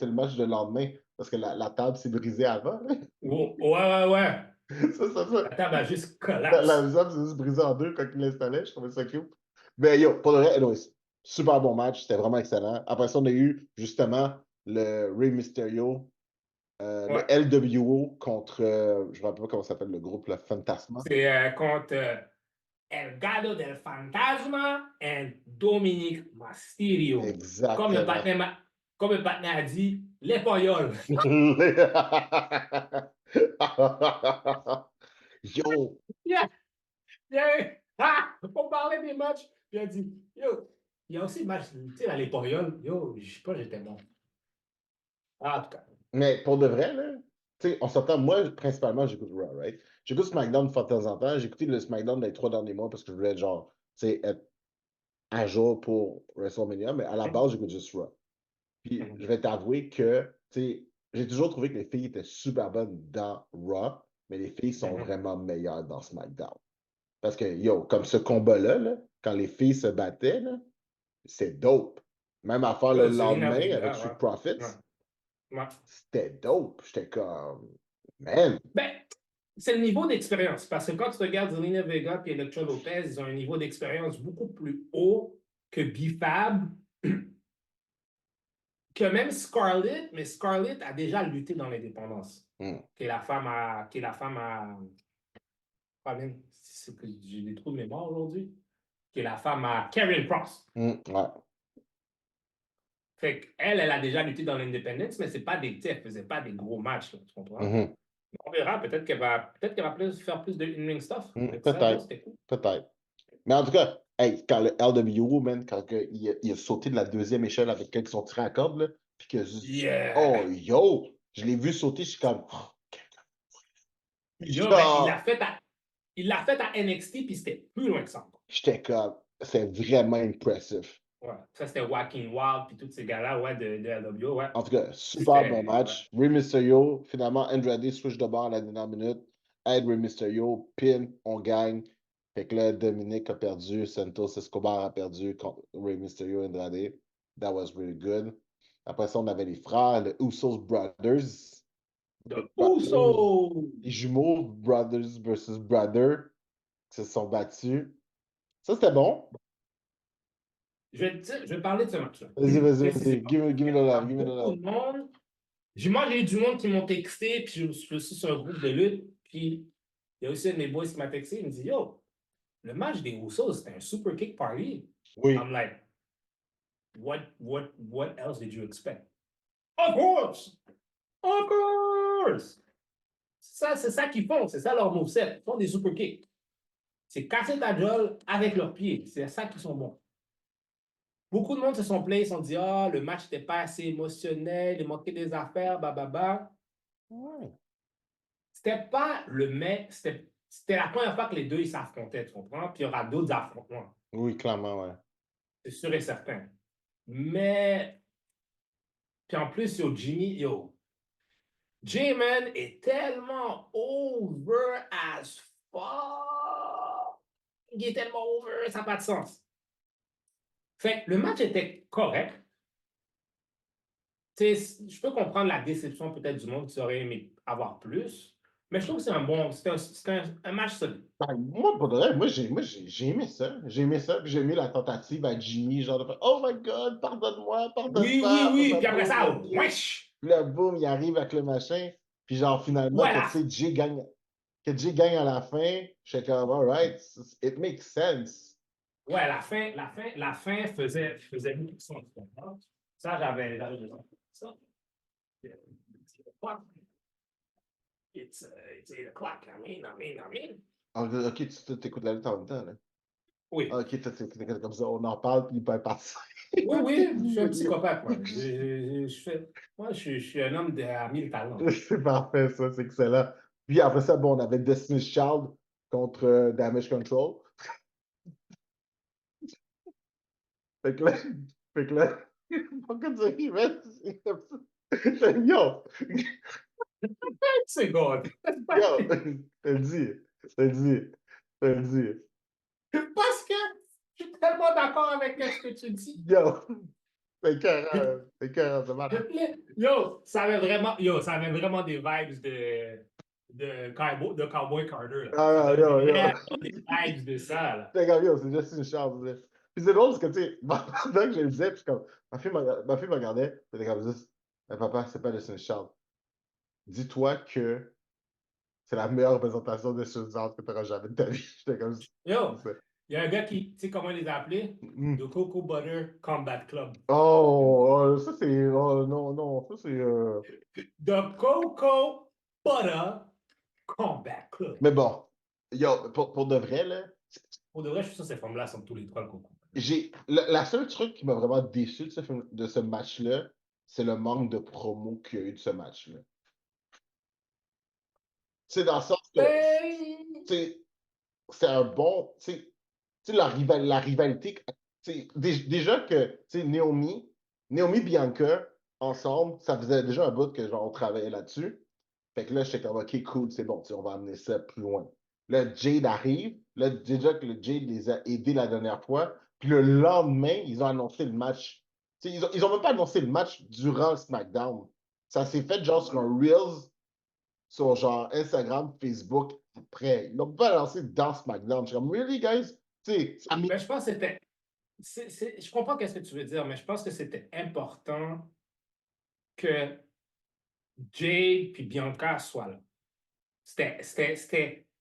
le match de lendemain, parce que la table s'est brisée avant. Oh, ouais. Ça. La table a juste La collapse. table s'est juste brisée en deux quand il l'installait. Je trouvais ça cute. Mais yo, pour le reste, anyways, super bon match. C'était vraiment excellent. Après ça, on a eu justement le Rey Mysterio, le Ouais. LWO contre, je ne me rappelle pas comment ça s'appelle le groupe, le Fantasma. C'est contre El Gado del Fantasma et Dominique Mysterio. Exactement. Comme le partenaire a dit, les poyoles. Yo, Yeah, yeah. Ah, on parlait des matchs. Puis il a dit, yo, il y a aussi le match, tu sais, là, les poyoles. Yo, je sais pas, j'étais bon. Ah, en tout cas. mais pour de vrai, là, tu sais, on s'entend, moi, principalement, j'écoute Raw, right? J'écoute SmackDown une fois de temps en temps. J'ai écouté le SmackDown les 3 derniers mois parce que je voulais, genre, tu sais, être à jour pour WrestleMania, mais à la base, j'écoute juste Raw. Puis je vais t'avouer que, tu sais, j'ai toujours trouvé que les filles étaient super bonnes dans Raw, mais les filles sont vraiment meilleures dans SmackDown. Parce que, yo, comme ce combat-là, là, quand les filles se battaient, là, c'est dope. Même affaire le Yo, Zelina lendemain avec Vega, Street ouais. Profits, Ouais. c'était dope. J'étais comme, man. Ben, c'est le niveau d'expérience. Parce que quand tu regardes Zelina Vega et Electra Lopez, ils ont un niveau d'expérience beaucoup plus haut que B-Fab, que même Scarlett, mais Scarlett a déjà lutté dans l'indépendance. Mm. Qui est la femme à. Ah, même, c'est que j'ai des trous de mémoire aujourd'hui. Qui est la femme à Karen Cross. Ouais. Fait qu'elle, elle a déjà lutté dans l'indépendance, mais c'est pas des, elle faisait pas des gros matchs, là, tu comprends? Mhm. On verra, peut-être qu'elle va faire plus de in-ring stuff. Avec ça, là, Peut-être. c'était cool. Peut-être. Mais en tout cas, hey, quand le LWO, man, il a sauté de la deuxième échelle avec quelqu'un qui sont tirés à corde, là, puis que oh, Yeah! yo! Je l'ai vu sauter, je suis comme, oh, Yo, ben, il l'a genre, fait à NXT, puis c'était plus loin que ça. j'étais comme, c'est vraiment impressif. Ouais. Ça, c'était Walking Wild, puis tous ces gars-là, ouais, de LWO, ouais. En tout cas, super bon C'était, ouais. match. Rey Mysterio, finalement, Andrade switch de bord à la dernière minute. Aide Rey Mysterio, pin, on gagne. Fait que là, Dominic a perdu, Santos Escobar a perdu contre Rey Mysterio et Andrade. That was really good. Après ça, on avait les frères, les Usos Brothers. The Usos! Les jumeaux Brothers versus Brother qui se sont battus. Ça, c'était bon. Je vais parler de ce match-là. Vas-y. Give me Il the y a love, give me the beaucoup love. de monde. Moi, j'ai eu du monde qui m'ont texté, puis je suis sur un groupe de lutte, puis il y a aussi un de mes boys qui m'a texté, il me dit, yo, le match des Usos, c'était un super kick party. Oui. I'm like, what else did you expect? Of course! Of course! C'est ça qu'ils font, c'est ça leur moveset. Ils font des super kicks. C'est casser ta gueule avec leurs pieds. C'est ça qu'ils sont bons. Beaucoup de monde se sont plaints, ils se sont dit, ah, le match n'était pas assez émotionnel, il manquait des affaires, bababa. Ouais. C'était pas le mec, c'était la première fois que les deux ils s'affrontaient, tu comprends? Puis il y aura d'autres affrontements. Oui, clairement, ouais. C'est sûr et certain. Mais, puis en plus, yo, Jimmy, yo, J-Man est tellement over as fuck. Il est tellement over, ça n'a pas de sens. Fait que le match était correct. Je peux comprendre la déception peut-être du monde qui aurait aimé avoir plus, mais je trouve que c'est un match solide. Ben, moi, pour de vrai, j'ai aimé ça. J'ai aimé ça, puis j'ai aimé la tentative à Jimmy, genre de faire Oh my God, pardonne-moi, Oui, oui, pardonne-moi. Puis oui. là, Puis après boum, ça, OK. wesh! Puis là, boum, il arrive avec le machin. Puis genre, finalement, Ouais, que tu sais, Jay gagne à la fin. Je suis comme, all right, it makes sense. ouais, la fin faisait beaucoup de sens. Ça, j'avais besoin de ça. It's 8 o'clock. I mean. Ah, OK, tu t'écoutes la lutte en même temps, là. Ah, Oui. OK, t'es comme ça, on en parle, puis il peut passer. Oui, oui, je suis un psychopathe, moi. Moi, je suis un homme à 1000 talents. C'est parfait, ça, c'est excellent. Puis après ça, bon, on avait Destiny's Child contre Damage Control. Fait que là, fait que là, pourquoi tu arrives? C'est comme ça. Yo, C'est God. yo, t'as dit, t'as dit, t'as dit. Parce que je suis tellement d'accord avec ce que tu dis. Yo, c'est carré, c'est malade. Ça avait vraiment des vibes de Cowboy Carter, là. Ça Ah, avait yo, yo. vraiment des vibes de ça, là. T'es comme, yo, c'est juste une chance. Là. Puis c'est drôle parce que, tu sais, pendant que je le disais, puis comme, ma fille me regardait, puis elle était comme juste, papa, c'est pas Destiny's Child. Dis-toi que c'est la meilleure représentation de Suzanne que tu auras jamais de ta vie. J'étais comme Yo, ça. il y a un gars qui, tu sais comment il les a appelés? Mm. The Cocoa Butter Combat Club. Ça c'est. Oh, non, non, ça c'est. The Cocoa Butter Combat Club. Mais bon, yo, pour de vrai, là, Pour de vrai, je suis sûr que ces femmes-là sont tous les trois le coco. la seule truc qui m'a vraiment déçu de ce match-là, c'est le manque de promo qu'il y a eu de ce match-là. C'est dans le sens que, Ben, c'est un bon, la rivalité, déjà que, Naomi Bianca, ensemble, ça faisait déjà un bout que, genre, on travaillait là-dessus. Fait que là, j'étais comme, OK, cool, c'est bon, on va amener ça plus loin. Là, Jade arrive. Là, déjà que le Jade les a aidés la dernière fois. Puis le lendemain, ils ont annoncé le match. Ils ont même pas annoncé le match durant le SmackDown. Ça s'est fait genre sur un Reels, sur genre Instagram, Facebook, après. Ils l'ont pas annoncé dans SmackDown. Je suis comme, really, guys? je pense que c'était. Je comprends ce que tu veux dire, mais je pense que c'était important que Jade puis Bianca soient là.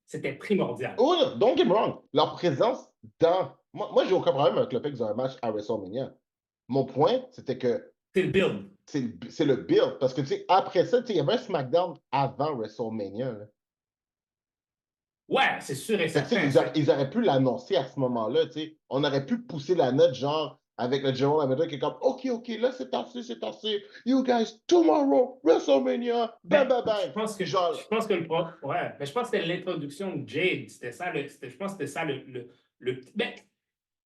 C'était primordial. Oh, non, don't get me wrong. Leur présence dans. Moi j'ai aucun problème avec le fait qu'ils ont un match à WrestleMania. Mon point, c'était que C'est le build. c'est le build. Parce que, après ça, il y avait un SmackDown avant WrestleMania. Là. Ouais, c'est sûr et Fait que, certain. ils auraient pu l'annoncer à ce moment-là. On aurait pu pousser la note, genre, avec le General Manager qui est comme, OK, là, c'est assez, c'est assez. You guys, tomorrow, WrestleMania, bam, Ben, bam, bam. Puis genre, je pense que ouais, mais je pense que c'était l'introduction de Jade. C'était ça, je pense que c'était ça ben,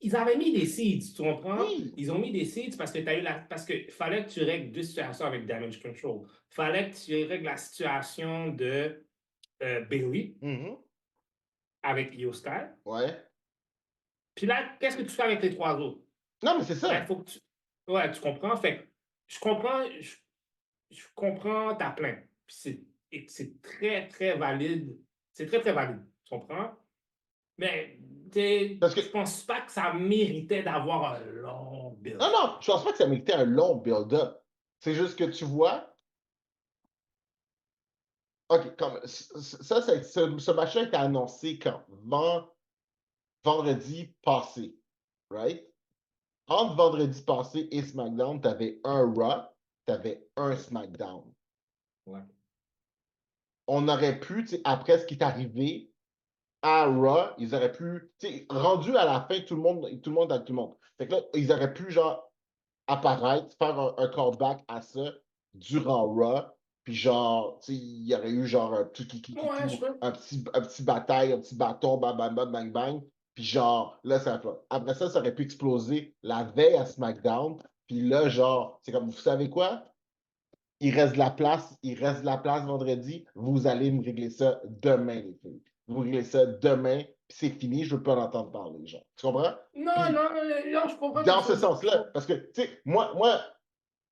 ils avaient mis des seeds, tu comprends? oui. Ils ont mis des seeds parce que parce que fallait que tu règles deux situations avec Damage Control. Fallait que tu règles la situation de Bailey Mhm. avec Io Sky. Ouais. Puis là, qu'est-ce que tu fais avec les trois autres? Non, mais c'est Ben, ça. faut que tu. Ouais, tu comprends? Fait que je comprends ta plainte. Puis c'est très, très valide. C'est très, très valide. Tu comprends? Mais Parce que, je pense pas que ça méritait d'avoir un long non, build. non, je pense pas que ça méritait un long build-up. C'est juste que tu vois, OK, comme, ce match-là a été annoncé quand? Vendredi passé, right? Entre vendredi passé et SmackDown, tu avais un Raw, tu avais un SmackDown. Ouais. On aurait pu, après ce qui est arrivé à Raw, ils auraient pu, rendu à la fin, tout le monde avec tout le monde. Fait que là, ils auraient pu, genre, apparaître, faire un callback à ça durant Raw, puis genre, il y aurait eu genre un Ouais, je peux. un petit bataille, un petit bâton, bam, bam, bam, bang, bang, puis genre, là, après ça, ça aurait pu exploser la veille à SmackDown, puis là, genre, c'est comme, vous savez quoi? il reste de la place vendredi. Vous allez me régler ça demain, les filles. Vous réglez ça demain, puis c'est fini, je veux pas en entendre parler, genre. Tu comprends? Non, Puis, non, non, je comprends dans ce ce que tu veux sens-là, dire. parce que, tu sais, moi,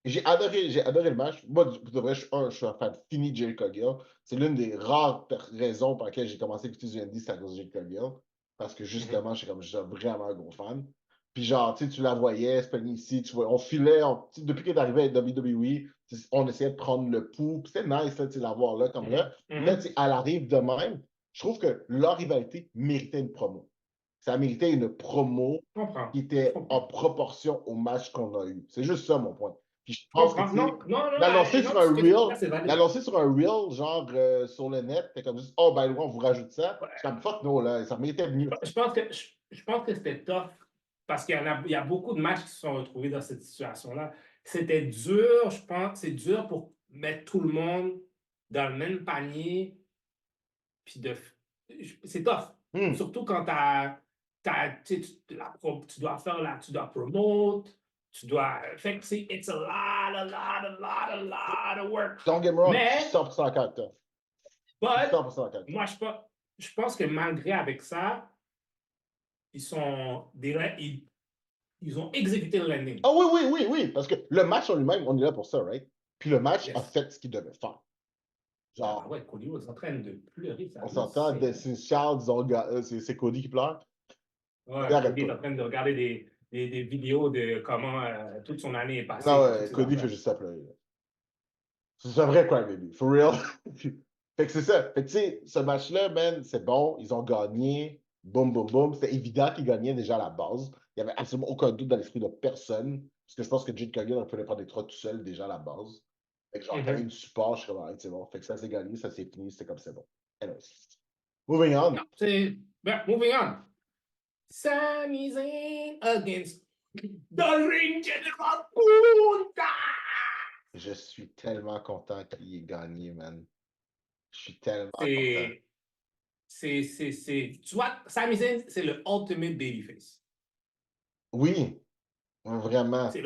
j'ai adoré le match. Moi, de vrai, je suis un fan fini de Jericho Gill. C'est l'une des rares raisons pour lesquelles j'ai commencé à écouter du ND, c'est à cause de Jericho Gill. Parce que Mhm. justement, j'étais vraiment un gros fan. Puis genre, tu la voyais, se peigner ici, tu vois, on filait, depuis qu'il est arrivé à WWE, on essayait de prendre le pouls. Puis c'était nice, là, de la voir là, comme là. Mhm. Là, Mhm. elle arrive de même. Je trouve que leur rivalité méritait une promo. Ça méritait une promo Je comprends. qui Je était en comprends. proportion au match qu'on a eu. C'est juste ça, mon point. Puis je Je pense que, comprends. tu Non, sais, non, non, l'annoncer non, sur un ce que tu dis reel, là, c'est valide. l'annoncer sur un reel, genre sur le net, t'es comme juste, oh, by the way, on vous rajoute ça. Ouais. Je suis comme, fuck no, là, ça méritait mieux. Je pense que c'était tough parce il y a beaucoup de matchs qui se sont retrouvés dans cette situation-là. C'était dur, je pense, c'est dur pour mettre tout le monde dans le même panier. Puis c'est tough. Hmm. Surtout quand tu sais, tu dois faire tu dois promote, tu dois. Fait que c'est it's a lot of work. Don't get me wrong, je suis Mais, 100% d'accord avec toi. Je suis but, 100% d'accord avec toi. moi, je pense que malgré avec ça, ils ont exécuté le landing. Ah oui, oui, oui, oui, parce que le match en lui-même, on est là pour ça, right? Puis le match a Yes. fait ce qu'il devait faire. Ah bah Genre, ouais, Cody Rhodes est en train de pleurer, ça on le s'entend, sait. c'est Charles, c'est Cody qui pleure. Ouais, Arrête Cody est pas. en train de regarder des vidéos de comment toute son année est Non, passée, puis toutes ouais, ces Cody fait affaires. juste ça pleurer. C'est un vrai crybaby, for real. Fait que c'est ça. Fait que tu sais, ce match-là, man, c'est bon. Ils ont gagné. Boum, boum, boum. C'était évident qu'ils gagnaient déjà à la base. Il n'y avait absolument aucun doute dans l'esprit de personne. Parce que je pense que Jade Cargill, on pouvait prendre des trois tout seul déjà à la base. Fait que genre, quand il y a eu Mhm. du support, je suis comme, ah, c'est bon. Fait que ça s'est gagné, ça s'est fini, c'était comme c'est bon. Anyways. Moving on. Non, c'est. Ben, moving on. Sami Zayn against the Ring General Punta. Je suis tellement content qu'il ait gagné, man. Je suis tellement content. C'est. Tu vois, Sami Zayn, c'est le ultimate babyface. Oui, C'est vraiment. le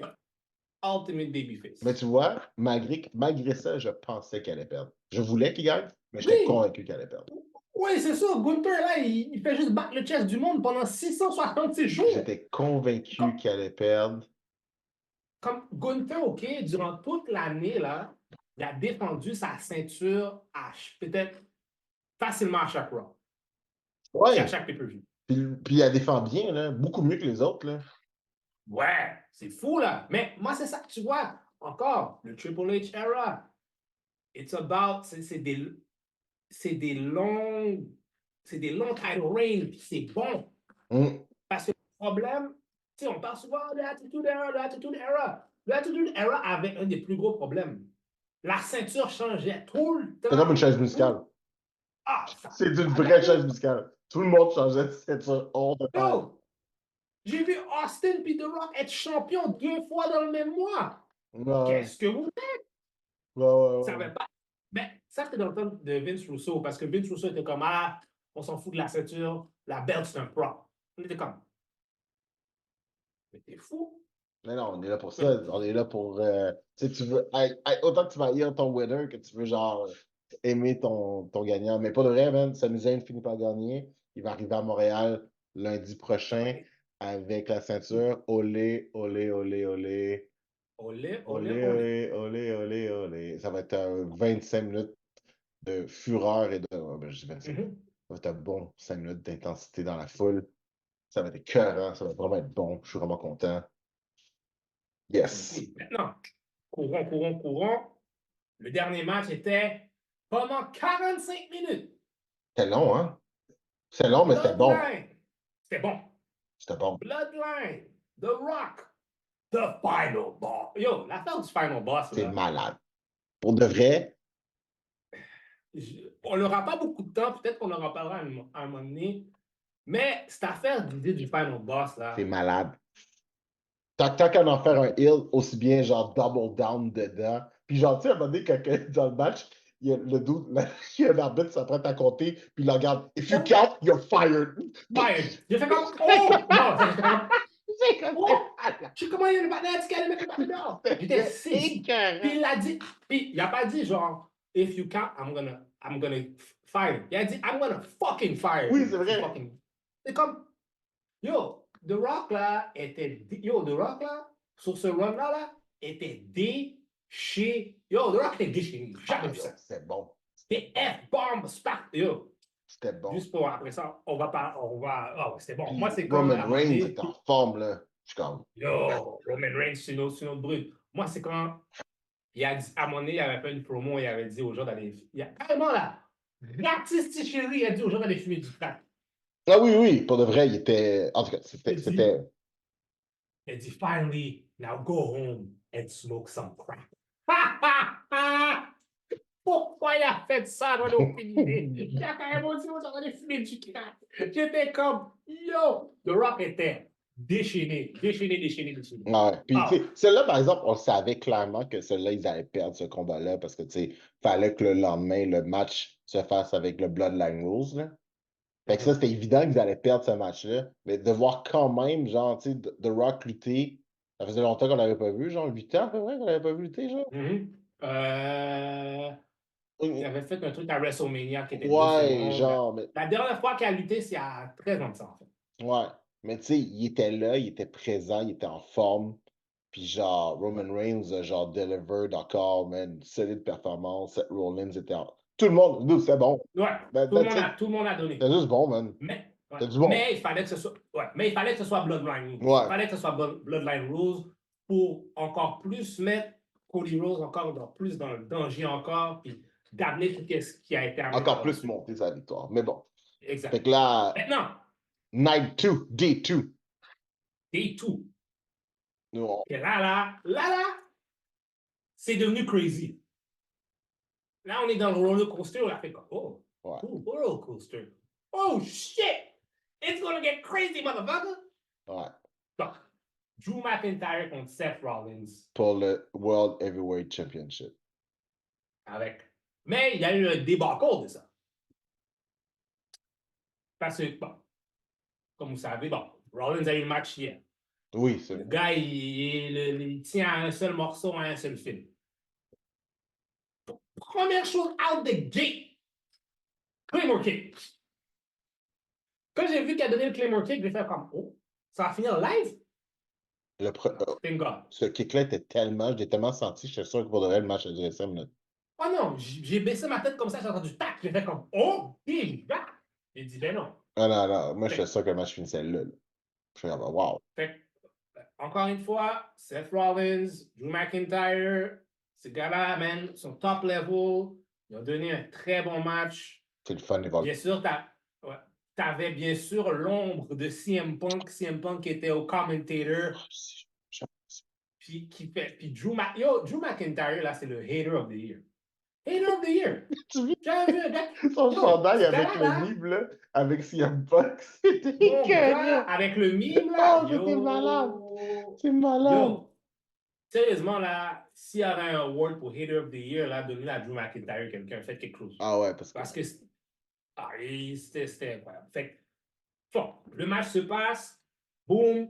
ultimate Mais babyface. tu vois, malgré ça, je pensais qu'elle allait perdre. Je voulais qu'il gagne, mais j'étais Oui, convaincu qu'elle allait perdre. oui, c'est ça. Gunther, là, il fait juste battre le chest du monde pendant 666 jours. J'étais convaincu Comme, qu'elle allait perdre. comme Gunther, OK, durant toute l'année, là, il a défendu sa ceinture peut-être facilement à chaque round. Puis à Ouais. chaque pay-per-view. Puis elle défend bien, là, beaucoup mieux que les autres. Là. Ouais, c'est fou, là. Mais moi, c'est ça que tu vois. Encore, le Triple H era. It's about, c'est des longs, c'est des longs title reigns, puis c'est bon. Mm. Parce que le problème, tu sais, on parle souvent de l'Attitude Era, de l'Attitude Era. L'Attitude Era avait un des plus gros problèmes. La ceinture changeait tout le C'est comme une temps. chaise musicale. Ah, ça C'est une pas vraie chaise d'allure. musicale. Tout le monde changeait de ceinture all the time. Yo, j'ai vu Austin puis The Rock être champion 2 fois dans le même mois. Ouais, Qu'est-ce que vous ouais, ouais, ouais. savez pas? Mais ça, c'était dans le temps de Vince Russo, parce que Vince Russo était comme, ah, on s'en fout de la ceinture, la belt, c'est un prop. On était comme, mais t'es fou. Mais non, on est là pour ça. On est là pour. Tu sais, tu veux. Autant que tu vas haïr ton winner que tu veux, genre, aimer ton gagnant. Mais pas de vrai, man. Sami Zayn finit par gagner. Il va arriver à Montréal lundi prochain Ouais. avec la ceinture. Olé, olé, olé, olé. Olé, olé, Olé, olé. olé, olé, olé, olé. Ça va être 25 minutes de fureur et de. Ben, je dis 25 minutes. Mhm. Ça va être un bon 5 minutes d'intensité dans la foule. Ça va être écœurant. Ça va vraiment être bon. Je suis vraiment content. Yes. Définitif. Maintenant, courons. Le dernier match était pendant 45 minutes. C'était long, hein? C'était long, mais c'était bon. Bloodline. C'était bon. C'était bon. Bloodline. The Rock. The Final Boss. Yo, l'affaire du Final Boss, C'est là, malade. Pour de vrai, on n'aura pas beaucoup de temps. Peut-être qu'on en reparlera à un moment donné. Mais cette affaire d'idée du Final Boss, c'est là, malade. Tant qu'à en faire un heal, aussi bien genre double down dedans. Puis genre, tu sais, à un moment donné, dans le match, il y a le doute, il y a un arbitre qui s'apprête à compter, puis il regarde. If you oh, count, you're fired. fired. J'ai fait comme, oh! Non, j'ai fait comme, C'est comme Oh! malade. Je sais comment il y a le patin qui allait mettre le patin dehors. J'étais saisi. Écœurant. Puis il a dit, puis il a pas dit genre, if you can't, I'm gonna fire. Il a dit, I'm gonna fucking fire. Oui, you. c'est vrai. Fucking... C'est comme, yo, The Rock là, yo, The Rock là, sur ce run-là, là, était déchiré. Yo, The Rock était déchiré. Jamais vu ça. C'est bon. C'était F-bomb, spark. Yo, C'était bon. juste pour après ça, on va, oh, c'était bon. Puis Moi, c'est quand Roman Reigns est en forme, là. Je suis comme. yo, Roman Reigns, c'est notre brut. Moi, c'est quand il a dit, à un moment donné, il avait fait une promo, il avait dit aux gens d'aller. Il a carrément là, gratis chérie, il a dit aux gens d'aller fumer du crack. Ah oui, oui, pour de vrai, il était. En tout cas, c'était. Il a dit, finally, now go home and smoke some crack. Ha ha ha! Pourquoi il a fait ça? J'en ai aucune idée. Il a carrément dit aux gens d'aller fumer du crack. J'étais comme, yo, The Rock était déchaîné. Ah ouais. Puis, Ah. tu sais, celle-là, par exemple, on savait clairement que celle-là, ils allaient perdre ce combat-là parce que, tu sais, fallait que le lendemain, le match se fasse avec le Bloodline Rules, là. Fait que ça, c'était évident qu'ils allaient perdre ce match-là. Mais de voir quand même, genre, tu sais, The Rock lutter, ça faisait longtemps qu'on l'avait pas vu, genre 8 ans, à peu près, qu'on l'avait pas vu lutter, genre. Il avait fait un truc à WrestleMania qui était 2 Ouais, secondes. genre, mais. La dernière fois qu'il a lutté, c'est à 13 ans de ça, en fait. Ouais. Mais tu sais, il était là, il était présent, il était en forme. Puis genre, Roman Reigns a genre delivered encore, man, une solide performance. Seth Rollins était en... Tout le monde, nous, c'est bon. Ouais, tout le monde a donné. C'est juste bon, man. Mais, ouais. C'est du bon. Mais il fallait que ce soit, Bloodline Rules. Ouais. Il fallait que ce soit Bloodline Rules pour encore plus mettre Cody Rhodes encore plus dans le danger encore, puis d'amener tout ce qui a été amené. Encore plus monter sa victoire. Mais bon. Exact. Fait que là, maintenant, Night 2, Day 2. Day 2. Nous, Et là, c'est devenu crazy. Là, on est dans le roller coaster, on a fait comme, oh, ouais. Roller coaster. Oh shit! It's gonna get crazy, motherfucker! Ouais. Donc, Drew McIntyre contre Seth Rollins. Pour le World Heavyweight Championship. Mais il y a eu un débâcle de ça. Parce que, bon, comme vous savez, bon, Rollins a eu le match hier. Oui, c'est Le gars, il tient à un seul morceau, à un seul film. Première chose, out the gate, Claymore Kick. Quand j'ai vu qu'il a donné le Claymore Kick, j'ai fait comme, oh, ça va finir live? Thank God. Ce kick-là était tellement, j'ai tellement senti, je suis sûr que pour de vrai, le match a duré 5 minutes. Oh non, j'ai baissé ma tête comme ça, j'ai entendu tac, j'ai fait comme, oh, j'ai dit, ben non. Ah non, non, moi, je suis sûr que le match finissait là. Je suis comme, wow. Fait, encore une fois, Seth Rollins, Drew McIntyre, ces gars-là, man, sont top level. Ils ont donné un très bon match. C'est le fun, les gars. Bien sûr, t'avais bien sûr l'ombre de CM Punk qui était au commentator. Puis Drew McIntyre, là, c'est le hater of the year. Hater of the year. Tu vis? J'avais vu un gars. Son chandail avec le mime, là, avec CM Punk, c'était gars, avec le mime, là. Oh, c'était malade. C'est malade. Yo, sérieusement, là, s'il y avait un award pour Hater of the Year, là, donné à Drew McIntyre, quelqu'un fait quelque chose. Ah ouais, parce que c'était incroyable. Fait bon, le match se passe, boum,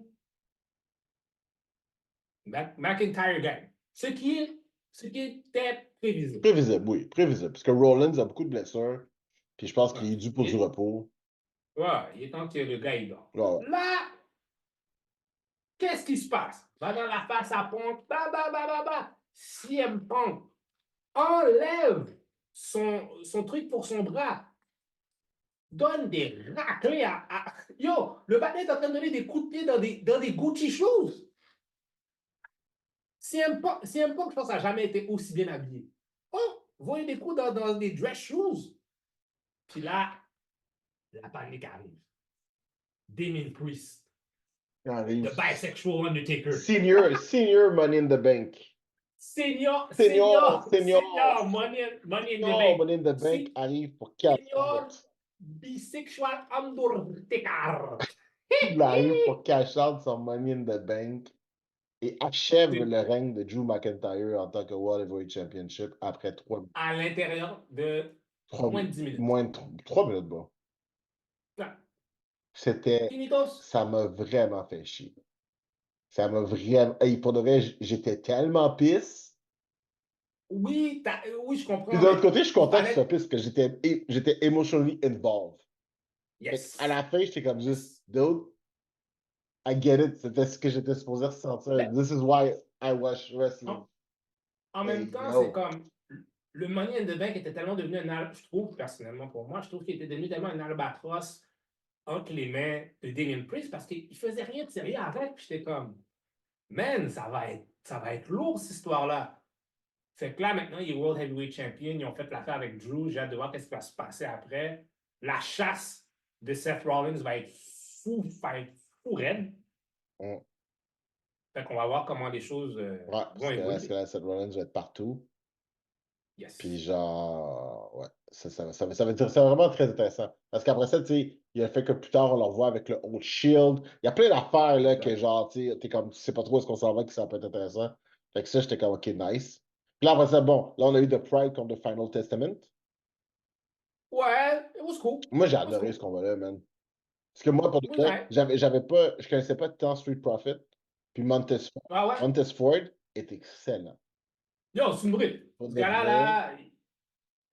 McIntyre gagne. Ce qui était prévisible. Prévisible, oui, prévisible. Parce que Rollins a beaucoup de blessures, puis je pense qu'il est dû pour du repos. Ouais, il est temps que le gars, il dort. Ouais. Là, qu'est-ce qui se passe? Va dans la face à Punk, CM Punk enlève son truc pour son bras, donne des raclées à... Yo, le bâton est en train de donner des coups de pied dans des Gucci shoes. CM Punk, je pense, n'a jamais été aussi bien habillé. Oh, vous voyez des coups dans des dress shoes. Puis là, la panique arrive. Damien Priest. The bisexual Undertaker. Senior Money in the Bank. Senior Money in the Bank arrive pour 4 Senior bisexual Undertaker. Il arrive pour cash out son Money in the Bank et achève le règne de Drew McIntyre en tant que World Heavyweight Championship après 3 minutes. À l'intérieur de moins de 10 minutes. Moins de 3 minutes, bon. Ouais. C'était... Finitos. Ça m'a vraiment fait chier. Ça m'a vraiment. Hey, pour de vrai, j'étais tellement pisse. Oui, oui, je Puis comprends, de l'autre mais côté, je suis il content que tu sois fallait. pisse parce que j'étais emotionally involved. Fait à Yes. la fin, j'étais comme juste, Yes. dude, I get it. C'était ce que j'étais supposé ressentir. Ben, This is why I watch wrestling. en, en même Mais temps, c'est yo, comme le Money in the Bank était tellement devenu je trouve personnellement pour moi, je trouve qu'il était devenu tellement un albatros entre les mains de Damien Priest parce qu'il faisait rien de sérieux avec. Puis j'étais comme, man, ça va être lourd cette histoire-là. Fait que là, maintenant, il est World Heavyweight Champion. Ils ont fait l'affaire avec Drew. J'ai hâte de voir ce qui va se passer après. La chasse de Seth Rollins va être fou raide. on- Fait qu'on va voir comment les choses ouais, vont parce que évoluer. là, Seth Rollins va être partout. Puis Yes. genre, ouais, ça va vraiment très intéressant. Parce qu'après ça, tu sais, il y a le fait que plus tard, on le revoit avec le Old Shield. Il y a plein d'affaires, là, que Exact. genre, tu sais, t'es comme, tu sais pas trop où est-ce qu'on s'en va, que ça peut être intéressant. Fait que ça, j'étais comme, OK, nice. Puis là, après ça, bon, là, on a eu The Pride contre The Final Testament. Ouais, it was cool. Moi, j'ai It was adoré ce cool. combat-là, man. Parce que moi, pour de It was vrai, nice. je connaissais pas tant Street Profit. Puis Ah ouais. Montez Ford est excellent. Yo, c'est une brute. Pour Ce de gars-là, vrai,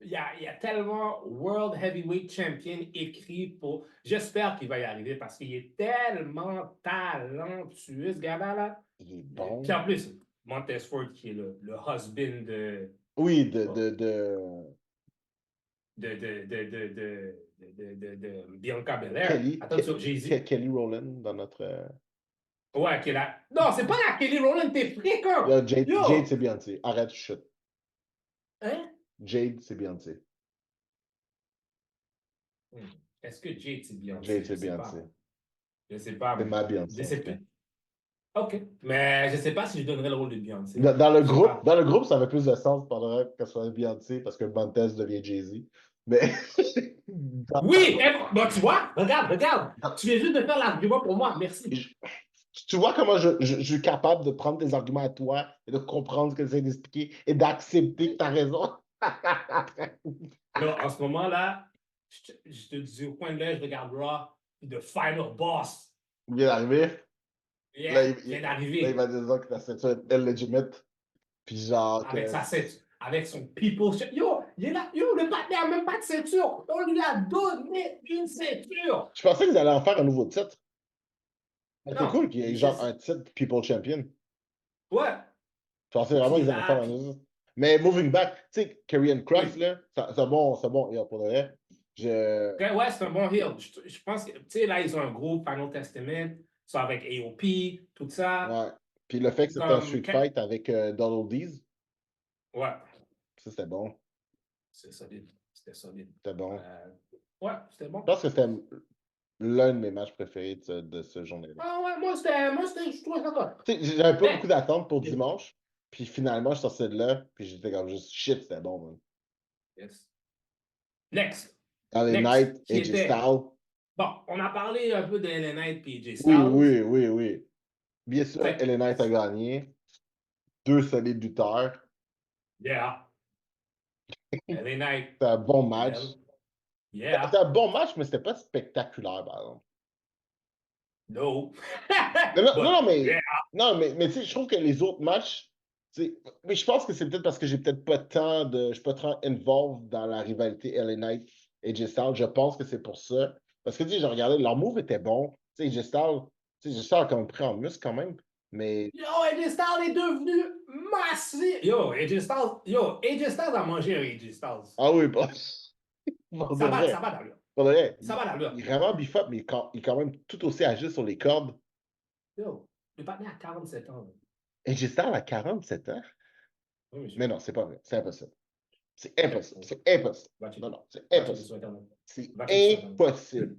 là, il y a tellement World Heavyweight Champion écrit pour. J'espère qu'il va y arriver parce qu'il est tellement talentueux, ce gars-là. Là. il est Puis bon. en plus, Montez Ford, qui est le husband Oui, bon, de Bianca Belair. Kelly, Attends, sur Jay-Z. Kelly Rowland dans notre. Ouais, qui est là. Non, c'est pas la Kelly Rowland, t'es fréquent. Jade, Yo! c'est Beyoncé. Arrête, chut. Hein? Jade, c'est Beyoncé. Hmm. Est-ce que Jay est Jade, Beyoncé? Je c'est sais pas. Beyoncé. Je sais pas, C'est mais ma Beyoncé, je en tout sais cas. plus. OK. Mais je sais pas si je donnerais le rôle de Beyoncé. Dans le Je sais groupe, pas. dans le groupe, ça avait plus de sens pendant que ce soit Beyoncé parce que Montez devient Jay-Z. Mais. Oui! Bon, tu vois? Regarde, regarde. Tu viens juste de faire l'argument pour moi. Merci. Je- Tu vois comment je suis capable de prendre tes arguments à toi et de comprendre ce que j'essaie d'expliquer et d'accepter que tu as raison? Yo, en ce moment-là, je te dis au coin de l'œil, je regarde Raw, The Final Boss. Il vient d'arriver. Là, Yeah, vient là, il va d'arriver. dire que ta ceinture est illegitimate. Puis genre Avec que. sa ceinture, avec son people. Yo, il est là. Yo, le partenaire n'a même pas de ceinture. On lui a donné une ceinture. Je pensais qu'ils allaient en faire un nouveau titre. C'est Non, cool qu'il y ait genre un titre People Champion. ouais. Je pensais vraiment Puis qu'ils allaient faire là, un nouveau. Mais moving back, tu sais, Karrion Cross, oui. là, c'est bon, pour de vrai. Je. Ouais, c'est un bon heel. Je pense que, tu sais, là, ils ont un groupe, Final Testament, ils sont avec AOP, tout ça. Ouais. Puis le fait que c'était un Comme, street fight avec Donald Dees, ouais, ça c'était bon. c'est solide. C'était solide. C'était bon. Ouais, c'était bon. Je pense que c'était l'un de mes matchs préférés de ce journée-là. Ah ouais, je trouvais ça bon. Tu sais, j'avais pas beaucoup Mais, d'attentes pour dimanche. Puis finalement, je sortais de là. Puis j'étais comme juste shit, c'était bon, man. yes. Next. Dans les Next. nights, Qui AJ était. Styles. Bon, on a parlé un peu de LA Knight et AJ Oui, Styles. oui, oui, oui. Bien sûr, Fait LA Knight a gagné. Deux solides lutteurs. yeah. LA Knight. C'était un bon Yeah. match. C'était Yeah. un bon match, mais c'était pas spectaculaire, par exemple. No. Non, non, non, But, yeah. mais tu sais, je trouve que les autres matchs, tu sais, mais je pense que c'est peut-être parce que j'ai peut-être pas tant je suis pas tant involved dans la rivalité LA Knight et AJ Styles. Je pense que c'est pour ça. Parce que, tu sais, j'ai regardé, leur move était bon. Tu sais, AJ Styles a quand même pris en muscle quand même. Mais, Yo, AJ Styles est devenu massif. AJ Styles a mangé un AJ Styles. ah oui, pour de vrai. Ça va d'allure. Pour de vrai. Ça va Il d'allure. est vraiment beef up, mais il est quand même tout aussi agile sur les cordes. Yo, le partenaire a 47 ans. AJ Styles a 47 ans. Oui, monsieur. Mais non, c'est pas vrai. C'est impossible. C'est Check. impossible. C'est impossible. Va Non, checker. non, c'est Va checker sur impossible. Internet. C'est Va checker sur Internet. impossible.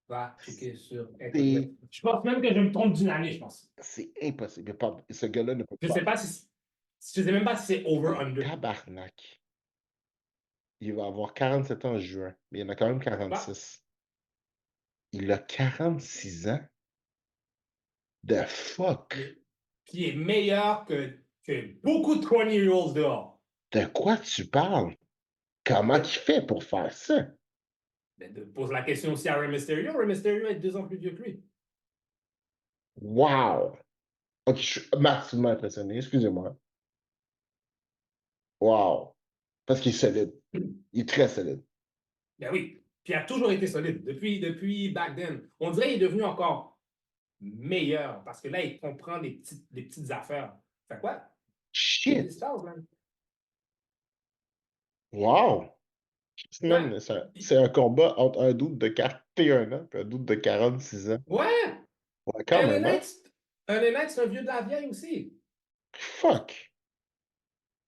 Va checker sur C'est Internet. Je pense même que je me trompe d'une année, je pense. c'est impossible. Ce gars-là ne peut Je pas. sais pas si. Je sais même pas si c'est over-under. Tabarnak. Il va avoir 47 ans en juin, mais il en a quand même Bah, 46. Il a 46 ans? The fuck? qui est meilleur que beaucoup de 20-year-olds dehors. De quoi tu parles? Comment il fait pour faire ça? Pose la question aussi à Rey Mysterio. Rey Mysterio est 2 ans plus vieux que lui. Wow! Ok, je suis massivement impressionné, excusez-moi. Wow. Parce qu'il est solide. Il est très solide. Ben oui. Puis il a toujours été solide. Depuis back then. On dirait qu'il est devenu encore meilleur parce que là, il comprend des petites affaires. Fait quoi? AJ Shit. Styles, man. Wow. Ouais. Man, c'est un combat entre un doute de 41 ans et un doute de 46 ans. Ouais. Ouais, quand LA même, hein? Knight, LA Knight, c'est un vieux de la vieille aussi. Fuck.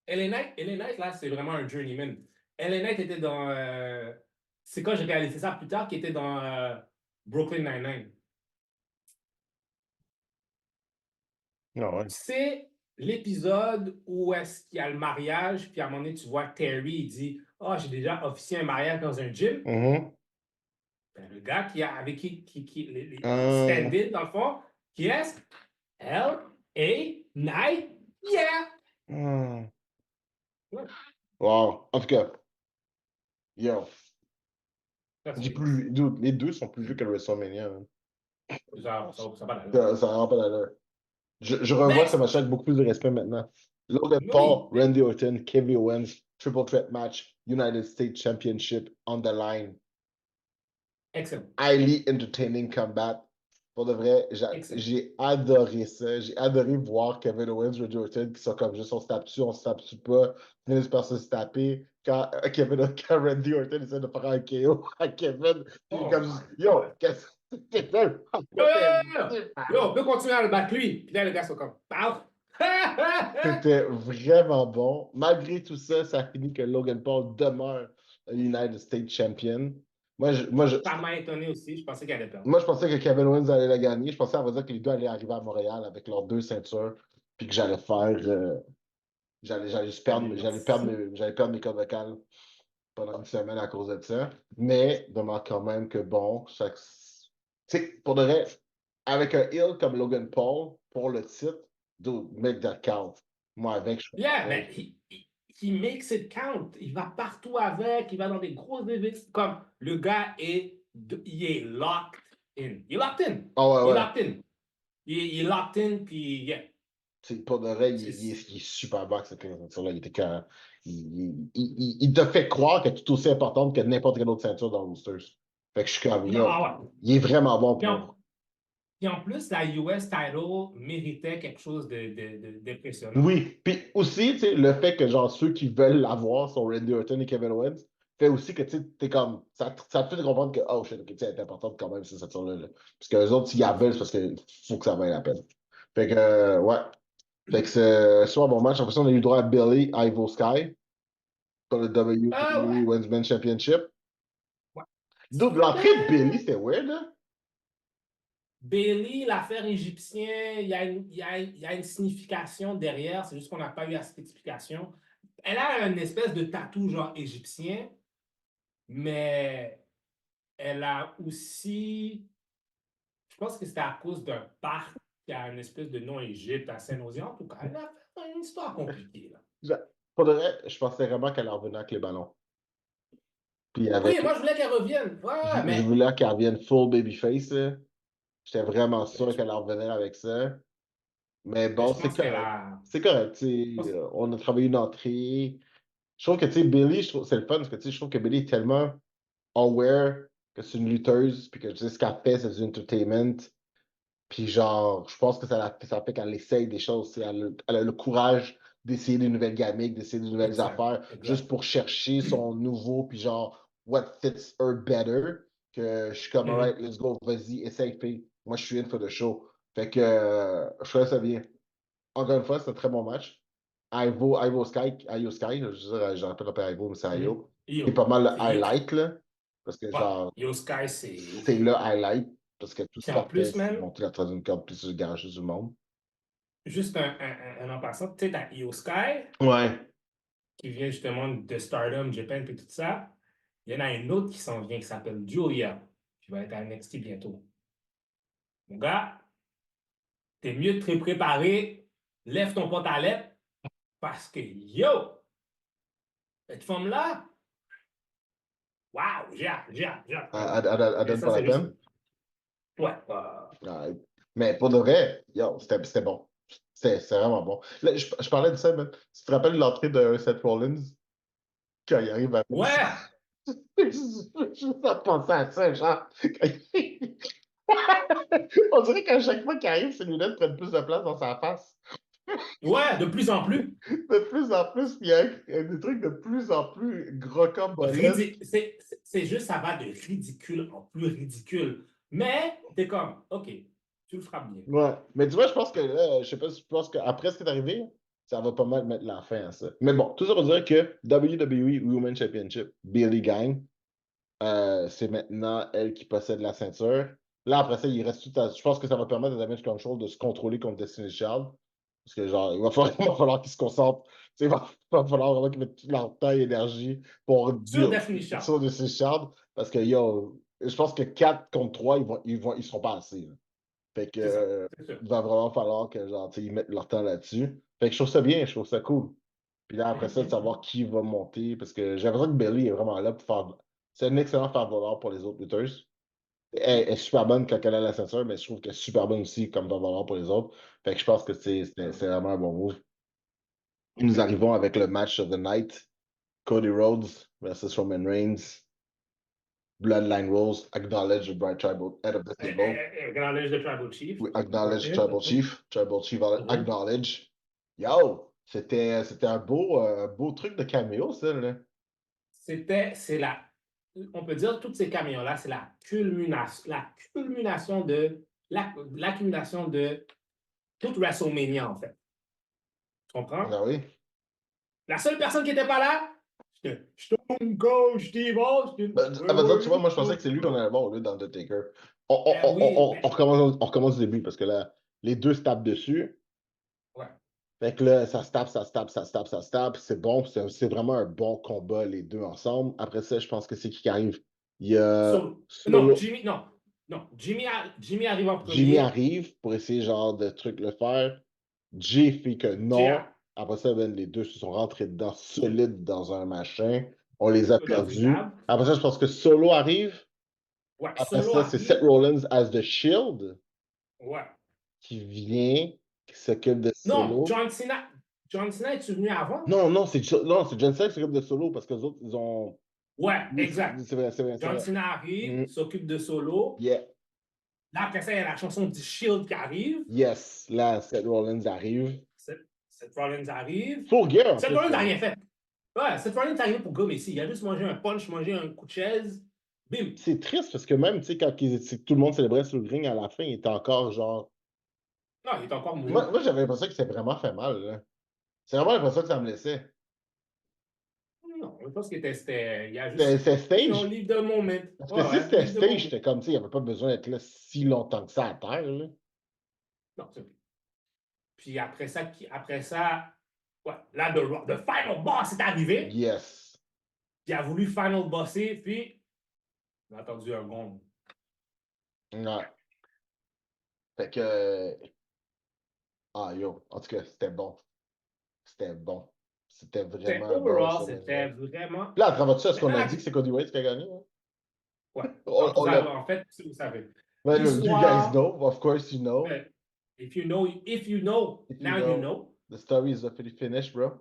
LA Knight, là, c'est vraiment un journeyman. LA Knight était dans. C'est quand j'ai réalisé ça plus tard, qui était dans Brooklyn Nine-Nine. Ah ouais. C'est l'épisode où est-ce qu'il y a le mariage, puis à un moment donné, tu vois Terry, il dit oh, j'ai déjà officié un mariage dans un gym. Mhm. Ben, le gars avec qui les Euh, stand-in, dans le fond, qui est L.A. Knight. Yeah! hmm. Ouais, Wow. En tout cas, yo. ça, J'ai c'est- plus, dude, les deux sont plus vieux que le WrestleMania, man. ça va d'allure. Ça rend pas l'allure. Je revois ce Next! match avec beaucoup plus de respect maintenant. Logan Paul, Oui, Randy Orton, Kevin Owens, Triple Threat Match, United States Championship on the line. excellent. Highly entertaining combat. Pour de vrai, Excellent. j'ai adoré ça. J'ai adoré voir Kevin Owens, Randy Orton qui sont comme juste on se tape dessus pas, finissent par se taper. Quand Randy Orton essaie de faire un KO à Kevin, il est Oh comme my yo, God. qu'est-ce que tu fais? Yo, yo, yo, yo. Yo, on peut continuer à le battre lui. Puis là, les gars sont comme, paf. C'était vraiment bon. Malgré tout ça, ça a fini que Logan Paul demeure United States Champion. Moi, je, moi, je, Ça m'a étonné aussi. Je pensais qu'il allait perdre. moi, je pensais que Kevin Owens allait la gagner. Je pensais, à vrai dire, que les deux allaient arriver à Montréal avec leurs deux ceintures, puis que j'allais faire, j'allais perdre mes cordes vocales pendant une semaine à cause de ça. Mais demande quand même que bon, tu sais, pour de vrai, avec un heel comme Logan Paul pour le titre, dude, make that count. Moi, avec, je fais Yeah, pareil. mais he makes it count. Il va partout avec, il va dans des gros événements. Comme le gars il est locked in. Il est locked in. Ah ouais, Il est ouais. locked in. Il est locked in, puis yeah. Pour de vrai, C'est- il est super bon avec cette ceinture-là. Il était il te fait croire qu'elle est tout aussi importante que n'importe quelle autre ceinture dans le roster. Fait que je suis comme, yo, Ah ouais. il est vraiment bon Puis pour. puis en plus, la US title méritait quelque chose d'impressionnant. Oui, puis aussi, tu sais, le fait que genre ceux qui veulent l'avoir sont Randy Orton et Kevin Owens, fait aussi que tu sais, t'es comme, ça te fait comprendre que, oh shit, ok, tu sais, elle est importante quand même, cette ceinture-là. Là. Parce que les autres, s'ils la veulent, c'est parce qu'il faut que ça vaille la peine. Fait que, ouais. Fait que c'est soit un bon match. En fait, on a eu le droit à Billy Ivo Sky pour le WWE Ouais. Women's Men's Championship. Ouais. D'autres, l'entrée de Billy, C'était c'était weird, là. Bailey, l'affaire égyptienne, il y a une signification derrière, c'est juste qu'on n'a pas eu assez d'explication. Elle a une espèce de tatou genre égyptien, mais elle a aussi, je pense que c'était à cause d'un parc qui a une espèce de nom Égypte à Saint-Nosy. En tout cas, elle a fait une histoire compliquée, là. Je- Pour de vrai, je pensais vraiment qu'elle en revenait avec les ballons. Puis Oui, avec, moi je voulais qu'elle revienne. Ouais, je mais voulais qu'elle revienne full babyface, là. J'étais vraiment ben, sûr qu'elle en revenait avec ça. Mais ben, bon, je c'est pense qu'elle correct. a. C'est correct, tu Je sais. pense- On a travaillé une entrée. Je trouve que, tu sais, Billy, c'est le fun parce que, tu sais, je trouve que Billy est tellement aware que c'est une lutteuse, puis que, tu sais, ce qu'elle fait, c'est du entertainment. Puis genre, je pense que ça fait qu'elle essaye des choses. Elle a le courage d'essayer des nouvelles gamiques, d'essayer des nouvelles Exact, affaires, juste exact. pour chercher son nouveau, puis genre, what fits her better. Que je suis comme, alright, Mhm. let's go, vas-y, essaye, fille. Moi, je suis in for the show. Fait que je trouvais ça bien. Encore une fois, c'est un très bon match. Ivo Sky, je veux dire, j'aurais pas rappelé Ivo, mais c'est Mhm. Io. C'est Yo, pas mal le c'est yo. highlight, là. Parce que Ouais, genre, Yo Sky, c'est c'est ouf. le highlight. Parce que tout ce Puis en qu'elle fait, plus, c'est man, monter la troisième corde puis se garocher du monde. juste un en passant, tu sais, t'as Io Sky, Ouais. qui vient justement de Stardom, Japan, et tout ça. Il y en a une autre qui s'en vient, qui s'appelle Julia, qui va être à NXT bientôt. Mon gars, t'es mieux de te préparer, lève ton pantalette, parce que yo, cette femme-là, waouh, j'ai hâte. Elle Mais donne ça, pas la c'est juste. peine. Ouais, Ouais. Mais pour de vrai, yo, c'était bon. C'est vraiment bon. Là, je parlais de ça, man. Tu te rappelles l'entrée de Seth Rollins quand il arrive à Ouais, juste à penser à ça, genre. On dirait qu'à chaque fois qu'il arrive, ses lunettes prennent plus de place dans sa face. ouais, de plus en plus. De plus en plus, il y a des trucs de plus en plus rocambolesques. C'est juste, ça va de ridicule en plus ridicule. Mais t'es comme, OK, tu le feras bien. Ouais. Mais tu vois, je pense que là, je sais pas si tu penses qu'après ce qui est arrivé, ça va pas mal mettre la fin à ça. Mais bon, tout ça pour dire que WWE Women's Championship, Bayley gagne. C'est maintenant elle qui possède la ceinture. Là, après ça, il reste tout à. Je pense que ça va permettre à Damage Control de se contrôler contre Destiny Child. Parce que, genre, il va falloir qu'ils se concentrent. Tu sais, va falloir vraiment qu'ils mettent toute leur temps et énergie pour Sur dire Definition. sur Destiny Child. Parce que, yo, je pense que 4 contre 3, ils seront pas assez. Là. Fait que, C'est ça, c'est sûr. il va vraiment falloir que, genre, tu sais, ils mettent leur temps là-dessus. Fait que je trouve ça bien, je trouve ça cool. Puis là, après ça, de savoir qui va monter, parce que j'ai l'impression que Bailey est vraiment là pour faire. C'est un excellent faire-valoir pour les autres lutteurs. Elle est super bonne quand elle a la ceinture, mais je trouve qu'elle est super bonne aussi comme faire-valoir pour les autres. Fait que je pense que c'est vraiment un bon move. Nous arrivons avec le match of the night. Cody Rhodes versus Roman Reigns. Bloodline Rules. Acknowledge the Bright Tribal head of the table. Acknowledge the Tribal Chief. We acknowledge Tribal Chief. Tribal Chief Mhm. acknowledge. Yo! C'était un beau truc de caméo, ça, là. C'est on peut dire, toutes ces camions-là, c'est l'accumulation de toute WrestleMania, en fait. Tu comprends? Ah oui? La seule personne qui n'était pas là, c'était Stone Cold Steve Austin. Tu vois, moi, je pensais que c'est lui qu'on allait voir au lieu d'Undertaker. Oui, mais... On recommence du début parce que là, les deux se tapent dessus. Ouais. Fait que là, ça se tape, ça se tape, ça se tape, ça se tape. C'est bon, c'est vraiment un bon combat, les deux ensemble. Après ça, je pense que c'est qui arrive. Il y a Non, Solo. Jimmy, non. Non, Jimmy arrive en Jimmy premier. arrive pour essayer, genre, de truc le faire. Jay fait que non. Après ça, ben, les deux se sont rentrés dedans, solides dans un machin. On les a Dans une perdus. table. Après ça, je pense que Solo arrive. Ouais, Après Solo ça, c'est Seth arrive. Rollins as the Shield Ouais. qui vient, qui s'occupe de Non, Solo. John Cena, es-tu venu avant? Non, c'est John Cena qui s'occupe de Solo parce que les autres, ils ont. Ouais, Oui, exact. c'est vrai, c'est vrai, c'est John vrai. Cena arrive, Mm. s'occupe de Solo. Yeah. Là, après ça, il y a la chanson du Shield qui arrive. Yes. Là, Seth Rollins arrive. Seth Rollins arrive. Full gear en Seth plus. Rollins n'a rien fait. Ouais, Seth Rollins est arrivé pour gommer ici. Il a juste mangé un punch, mangé un coup de chaise. Bim. C'est triste parce que même, tu sais, quand tout le monde célébrait sur le ring à la fin, il était encore genre. Non, il est encore mou. Moi j'avais l'impression que c'était vraiment fait mal. Là. C'est vraiment l'impression que ça me laissait. Non, je pense qu'il était. Il y a C'est juste. stage. Leave the moment. Parce Ouais, que si ouais, c'était leave the stage, moment. j'étais comme, tu sais, il n'y avait pas besoin d'être là si longtemps que ça à terre. Là. Non, c'est tout. Puis après ça, ouais, là, the final boss est arrivé. Yes. Il a voulu final bosser, puis il a entendu un gong. Ouais. Fait que. Ah, yo. En tout cas, c'était bon. C'était bon. C'était C'était vraiment bon, overall, ça, c'était Manuel. vraiment. Là, à travers tout ça, est-ce qu'on Maintenant, a dit que c'est Cody Rhodes qui a gagné? Hein? ouais. On l'a. En fait, si vous savez. Well, you guys L'histoire, know. Of course, you know. if you know, If you now you know. know. The story is officially finished, bro.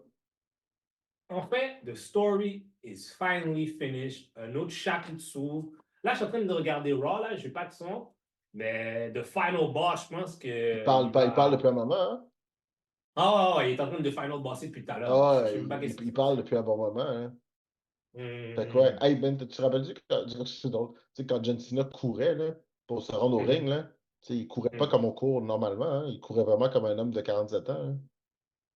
En fait, the story is finally finished. Un autre chapitre s'ouvre. Là, je suis en train de regarder Raw, là, je n'ai pas de son. Mais The Final Boss, je pense que. Il parle depuis un moment, hein? Ah, il est en train de Final Bosser depuis tout à l'heure. Ah Je ne sais ouais, même pas qu'est-ce qu'il il se passe. parle depuis un bon moment, hein? Fait que ouais. Hmm. Hey Ben, tu te rappelles-tu c'est drôle. Tu sais, quand John Cena courait, là, pour se rendre au ring, là, tu sais, il courait pas comme on court normalement, hein? Il courait vraiment comme un homme de 47 ans, hein?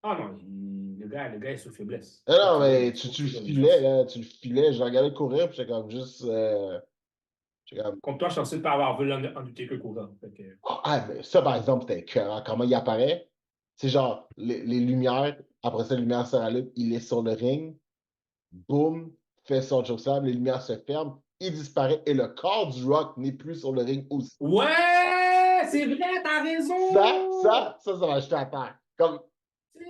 Ah non, le gars est sous faiblesse. Ah Faut que non, tu mais donnes, tu, faut que tu le tu donnes des filais, chances. là, tu le filais. Je le regardais courir, puis j'étais comme juste. J'étais comme, Comme toi, je suis censé de pas avoir vu l'Undertaker courant. mais ça, par exemple, c'était écœurant. Comment il apparaît? C'est genre, les lumières, après ça, les lumières se rallument, il est sur le ring, boum, fait son chokeslam, les lumières se ferment, il disparaît et le corps du Rock n'est plus sur le ring aussi. Ouais, c'est vrai, t'as raison! Ça m'a jeté à terre. Comme, C'est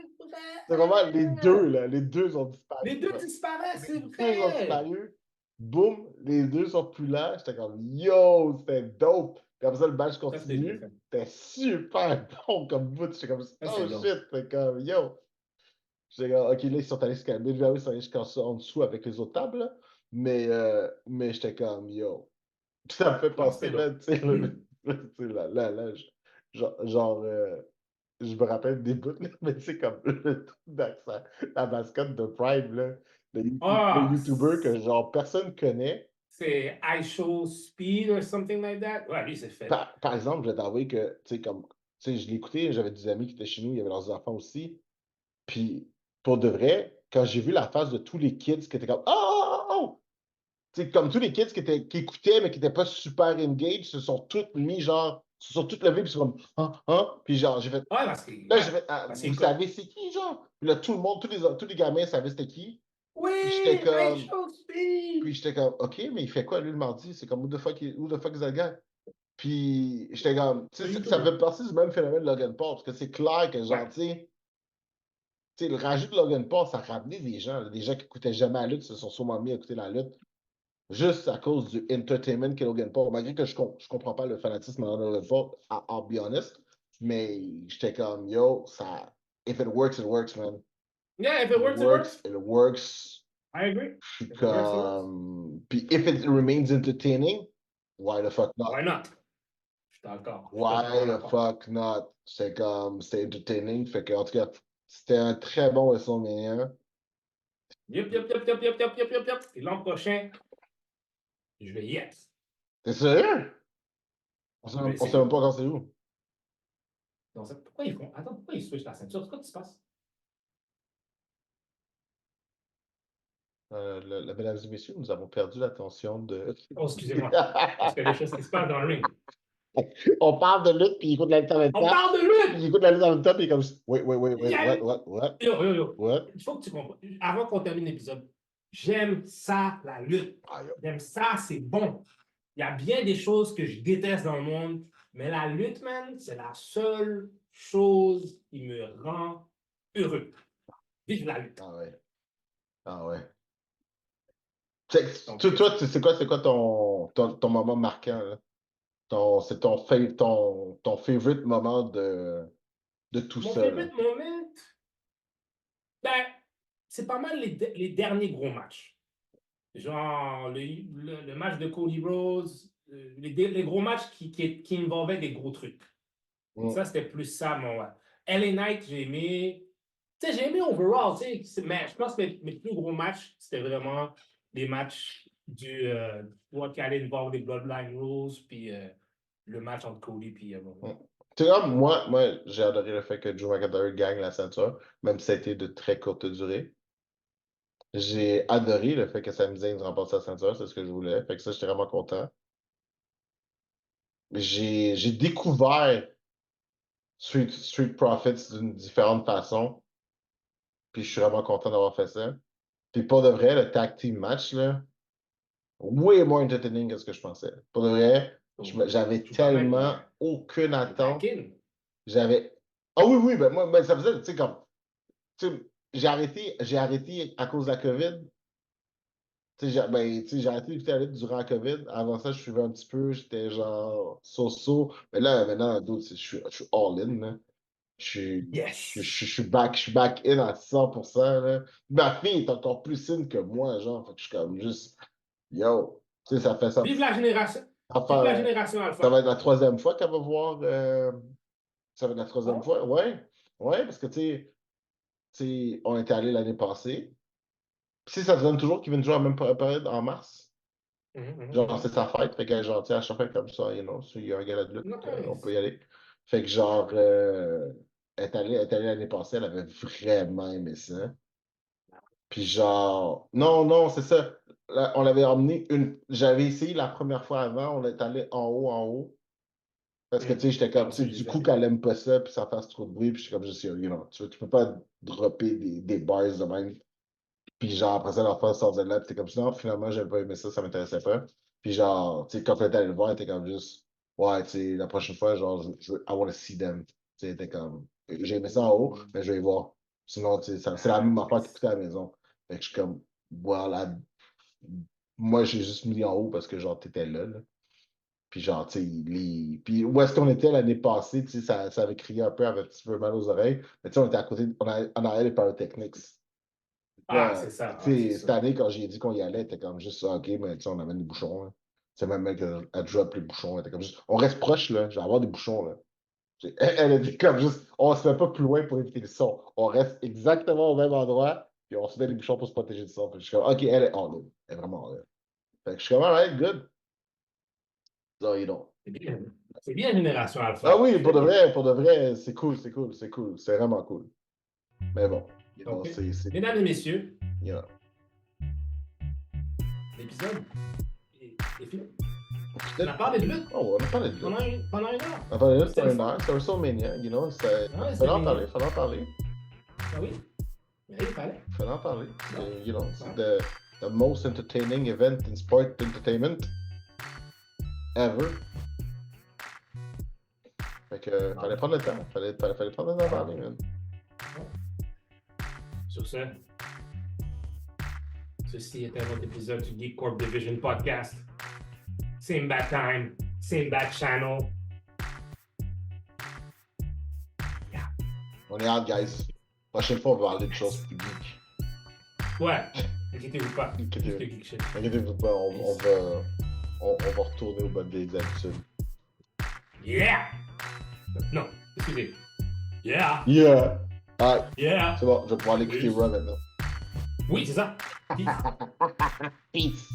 c'est vraiment les deux, vrai! là, les deux ont disparu. Les deux disparaissent, c'est Les deux ont vrai! disparu. Boum, les deux sont plus là. J'étais comme, yo, c'était dope. Comme ça, le match Ça, c'était bien continue. fait. C'était super bon comme bout. J'étais comme, Ça, oh c'est long. shit. Fait comme, yo. J'étais comme, ok, là, ils sont allés se calmer. Ils sont allés jusqu'en en dessous avec les autres tables. Là. Mais j'étais comme, yo. Ça me fait Non, penser, c'était man, long. tu sais, tu sais, là, je me rappelle des bouts, là, mais c'est comme le truc d'accent, la mascotte de Prime, là, le Ah, YouTuber que, genre, personne connaît. c'est I Show Speed or something like that. Ouais, lui, c'est fait. Par exemple, je vais t'avouer que, tu sais, comme, tu sais, je l'écoutais, j'avais des amis qui étaient chez nous, il y avait leurs enfants aussi, puis, pour de vrai, quand j'ai vu la face de tous les kids qui étaient comme, oh! Tu sais, comme tous les kids qui écoutaient, mais qui n'étaient pas super engaged, se sont tous levés, puis ils sont comme, puis genre, j'ai fait, Ouais, parce que, ouais, là, j'ai fait, ah, parce vous qu'écoute. savez c'est qui, genre? Puis là, tout le monde, tous les gamins savaient c'était qui. Puis j'étais Oui, I comme, Show Speed. OK, mais il fait quoi, lui, le mardi? C'est comme, who the fuck is that guy? Puis j'étais comme, tu Le sais, ça YouTuber. fait partie du même phénomène de Logan Paul, parce que c'est clair que, genre, Ouais. tu sais, le rajout de Logan Paul, ça ramenait des gens, là, des gens qui n'écoutaient jamais la lutte, se sont sûrement mis à écouter la lutte juste à cause du entertainment qu'est Logan Paul. Malgré que je comprends pas le fanatisme de Logan Paul, I'll be honest. Mais j'étais comme, yo, ça, if it works, it works, man. Yeah, if If it it works, it works, works. it works. I agree. Je suis If it works, it works. comme. Puis if it remains entertaining, why the fuck not? Why not? Je suis d'accord. Je suis Why totalement the d'accord. fuck not? C'est comme, c'était entertaining. Fait que, en tout cas, c'était un très bon WrestleMania. Yep, yep, yep, yep, yep, yep, yep, yep, yep. Et l'an prochain, je vais yes. T'es sérieux? Je vais On sait même essayer. pas quand c'est où. Donc, pourquoi ils font. Attends, pourquoi ils switchent la ceinture? C'est quoi qui se passe? Mesdames et messieurs, nous avons perdu l'attention de. Oh, excusez-moi. Parce qu'il y a des choses qui se passent dans le ring. On parle de lutte, puis il écoute la lutte en même On temps. parle de Puis lutte! il écoute la lutte en même temps, puis il est comme, Il y wait, a- what? Yo, yo, yo. What? Il faut que tu comprennes. Avant qu'on termine l'épisode, j'aime ça, la lutte. Ah, yo. J'aime ça, c'est bon. Il y a bien des choses que je déteste dans le monde, mais la lutte, man, c'est la seule chose qui me rend heureux. Vive la lutte. Ah ouais. Ah ouais. Donc, C'est quoi ton moment marquant, là? C'est ton favorite moment de tout mon ça, là. favorite moment, ben, c'est pas mal les derniers gros matchs. Genre le match de Cody Rhodes, les gros matchs qui involvaient des gros trucs. Mm. Ça, c'était plus ça, mon. Ouais. LA Knight, j'ai aimé. Tu sais, j'ai aimé overall, tu sais, mais je pense que mes plus gros matchs, c'était vraiment les matchs qui allaient involver des Bloodline Rules, puis le match entre Cody puis. Mm. Tu sais, comme moi j'ai adoré le fait que Drew McIntyre gagne la ceinture, même si ça a été de très courte durée. J'ai adoré le fait que Sami Zayn remporte sa ceinture, c'est ce que je voulais. Fait que ça, j'étais vraiment content. J'ai découvert Street Profits d'une différente façon, puis je suis vraiment content d'avoir fait ça. Puis pour de vrai, le tag team match, là, way more entertaining que ce que je pensais. Pour de vrai, j'avais Je suis pas mal qui tellement aucune le back attente. in. J'avais. Ah oui, oui, ben moi, ben, ça faisait, tu sais, comme. Tu sais, j'ai arrêté à cause de la COVID. Tu sais, j'ai arrêté d'écouter la lutte durant la COVID. Avant ça, je suivais un petit peu, j'étais genre so-so. Mais là, maintenant, dude, je suis all in, là. Yes! Je suis back in à 100%, là. Ma fille est encore plus in que moi, genre. Fait que je suis comme juste, yo, tu sais, ça fait ça. Vive la génération! Ça Vive la fait- génération ça va Alpha! être la troisième fois qu'elle va voir. Ça va être la Ah troisième ouais? fois, ouais. Ouais, parce que, tu sais, on était allé l'année passée. Puis, ça te donne toujours qu'ils viennent jouer en même période en mars. Genre, c'est sa fête. Fait que, genre, tu sais, à chaque fois comme ça, s'il y a un gala de lutte, on peut Nice! y aller. Fait que, genre, elle est allée l'année passée, elle avait vraiment aimé ça. Puis, genre, non, non, c'est ça. Là, on l'avait emmené J'avais essayé la première fois avant, on est allé en haut. Parce que, tu sais, j'étais comme, Comme tu ça, sais, je du les coup, avais. qu'elle aime pas ça, puis ça fasse trop de bruit, puis je suis comme, je sais, tu peux pas dropper des bars de même. Puis genre, après ça, l'enfant sort de là, puis t'es comme, non, finalement, j'avais pas aimé ça, ça m'intéressait pas. Puis genre, tu sais, quand t'es allé le voir, t'es comme juste, ouais, tu sais, la prochaine fois, genre, I want to see them. Tu sais, t'es comme, j'ai aimé ça en haut, mais je vais y voir. Sinon, tu sais, c'est la même affaire Nice. qu'écouter à la maison. Fait que je suis comme, voilà, moi, j'ai juste mis en haut parce que genre, t'étais là, là. Puis genre, tu sais, puis où est-ce qu'on était l'année passée, tu sais, ça avait crié un peu, avait un petit peu mal aux oreilles. Mais tu sais, on était à côté, en arrière des Pyrotechnics. Ah, Là, c'est ça. tu Ah, c'est sais, cette ça. année, quand j'ai dit qu'on y allait, était comme juste, OK, mais tu sais, on amène des bouchons. Là. Tu sais, même mec, elle drop les bouchons. Elle était comme juste, on reste proche, là, je vais avoir des bouchons, là. Elle a dit comme juste, on se met pas plus loin pour éviter le son. On reste exactement au même endroit, puis on se met les bouchons pour se protéger du son. Puis je suis comme, OK, elle est en ligne. Elle est vraiment en ligne. Fait que je suis comme, alright, good. So, you know. C'est bien. C'est bien Génération Ah Alpha. oui, Très bien. pour de vrai, c'est cool, c'est cool, c'est cool. C'est vraiment cool. Mais bon, you know, Donc, c'est, mesdames et messieurs, you know. l'épisode est fini. On a parlé de lutte Oh, on a parlé de pendant lutte. pendant 1 heure. On a parlé de lutte C'était pendant le une fun. heure. C'est WrestleMania, you know. Ouais, Fallait en c'était parler, mignon. fallait en parler. Ah oui, mais il fallait. Fallait en parler. Ouais. You know, c'est Ouais. the most entertaining event in sport entertainment ever. Fait que fallait prendre le temps. Fallait prendre le temps d'en parler, man. Sur ce, ceci est un autre épisode du Geek Corp Division Podcast. Same bad time, same bad channel. Yeah. On est out, guys. Prochaine fois, on va parler de choses plus geek. Ouais, inquiétez-vous pas. Inquiétez-vous. Juste geek shit. Inquiétez-vous pas, on va retourner au bon des habitudes. Yeah! Non, excusez. Yeah! Yeah! Alright, Yeah! c'est bon, je vais pouvoir aller écouter Peace. Raw maintenant. Oui, c'est ça. Peace. Peace!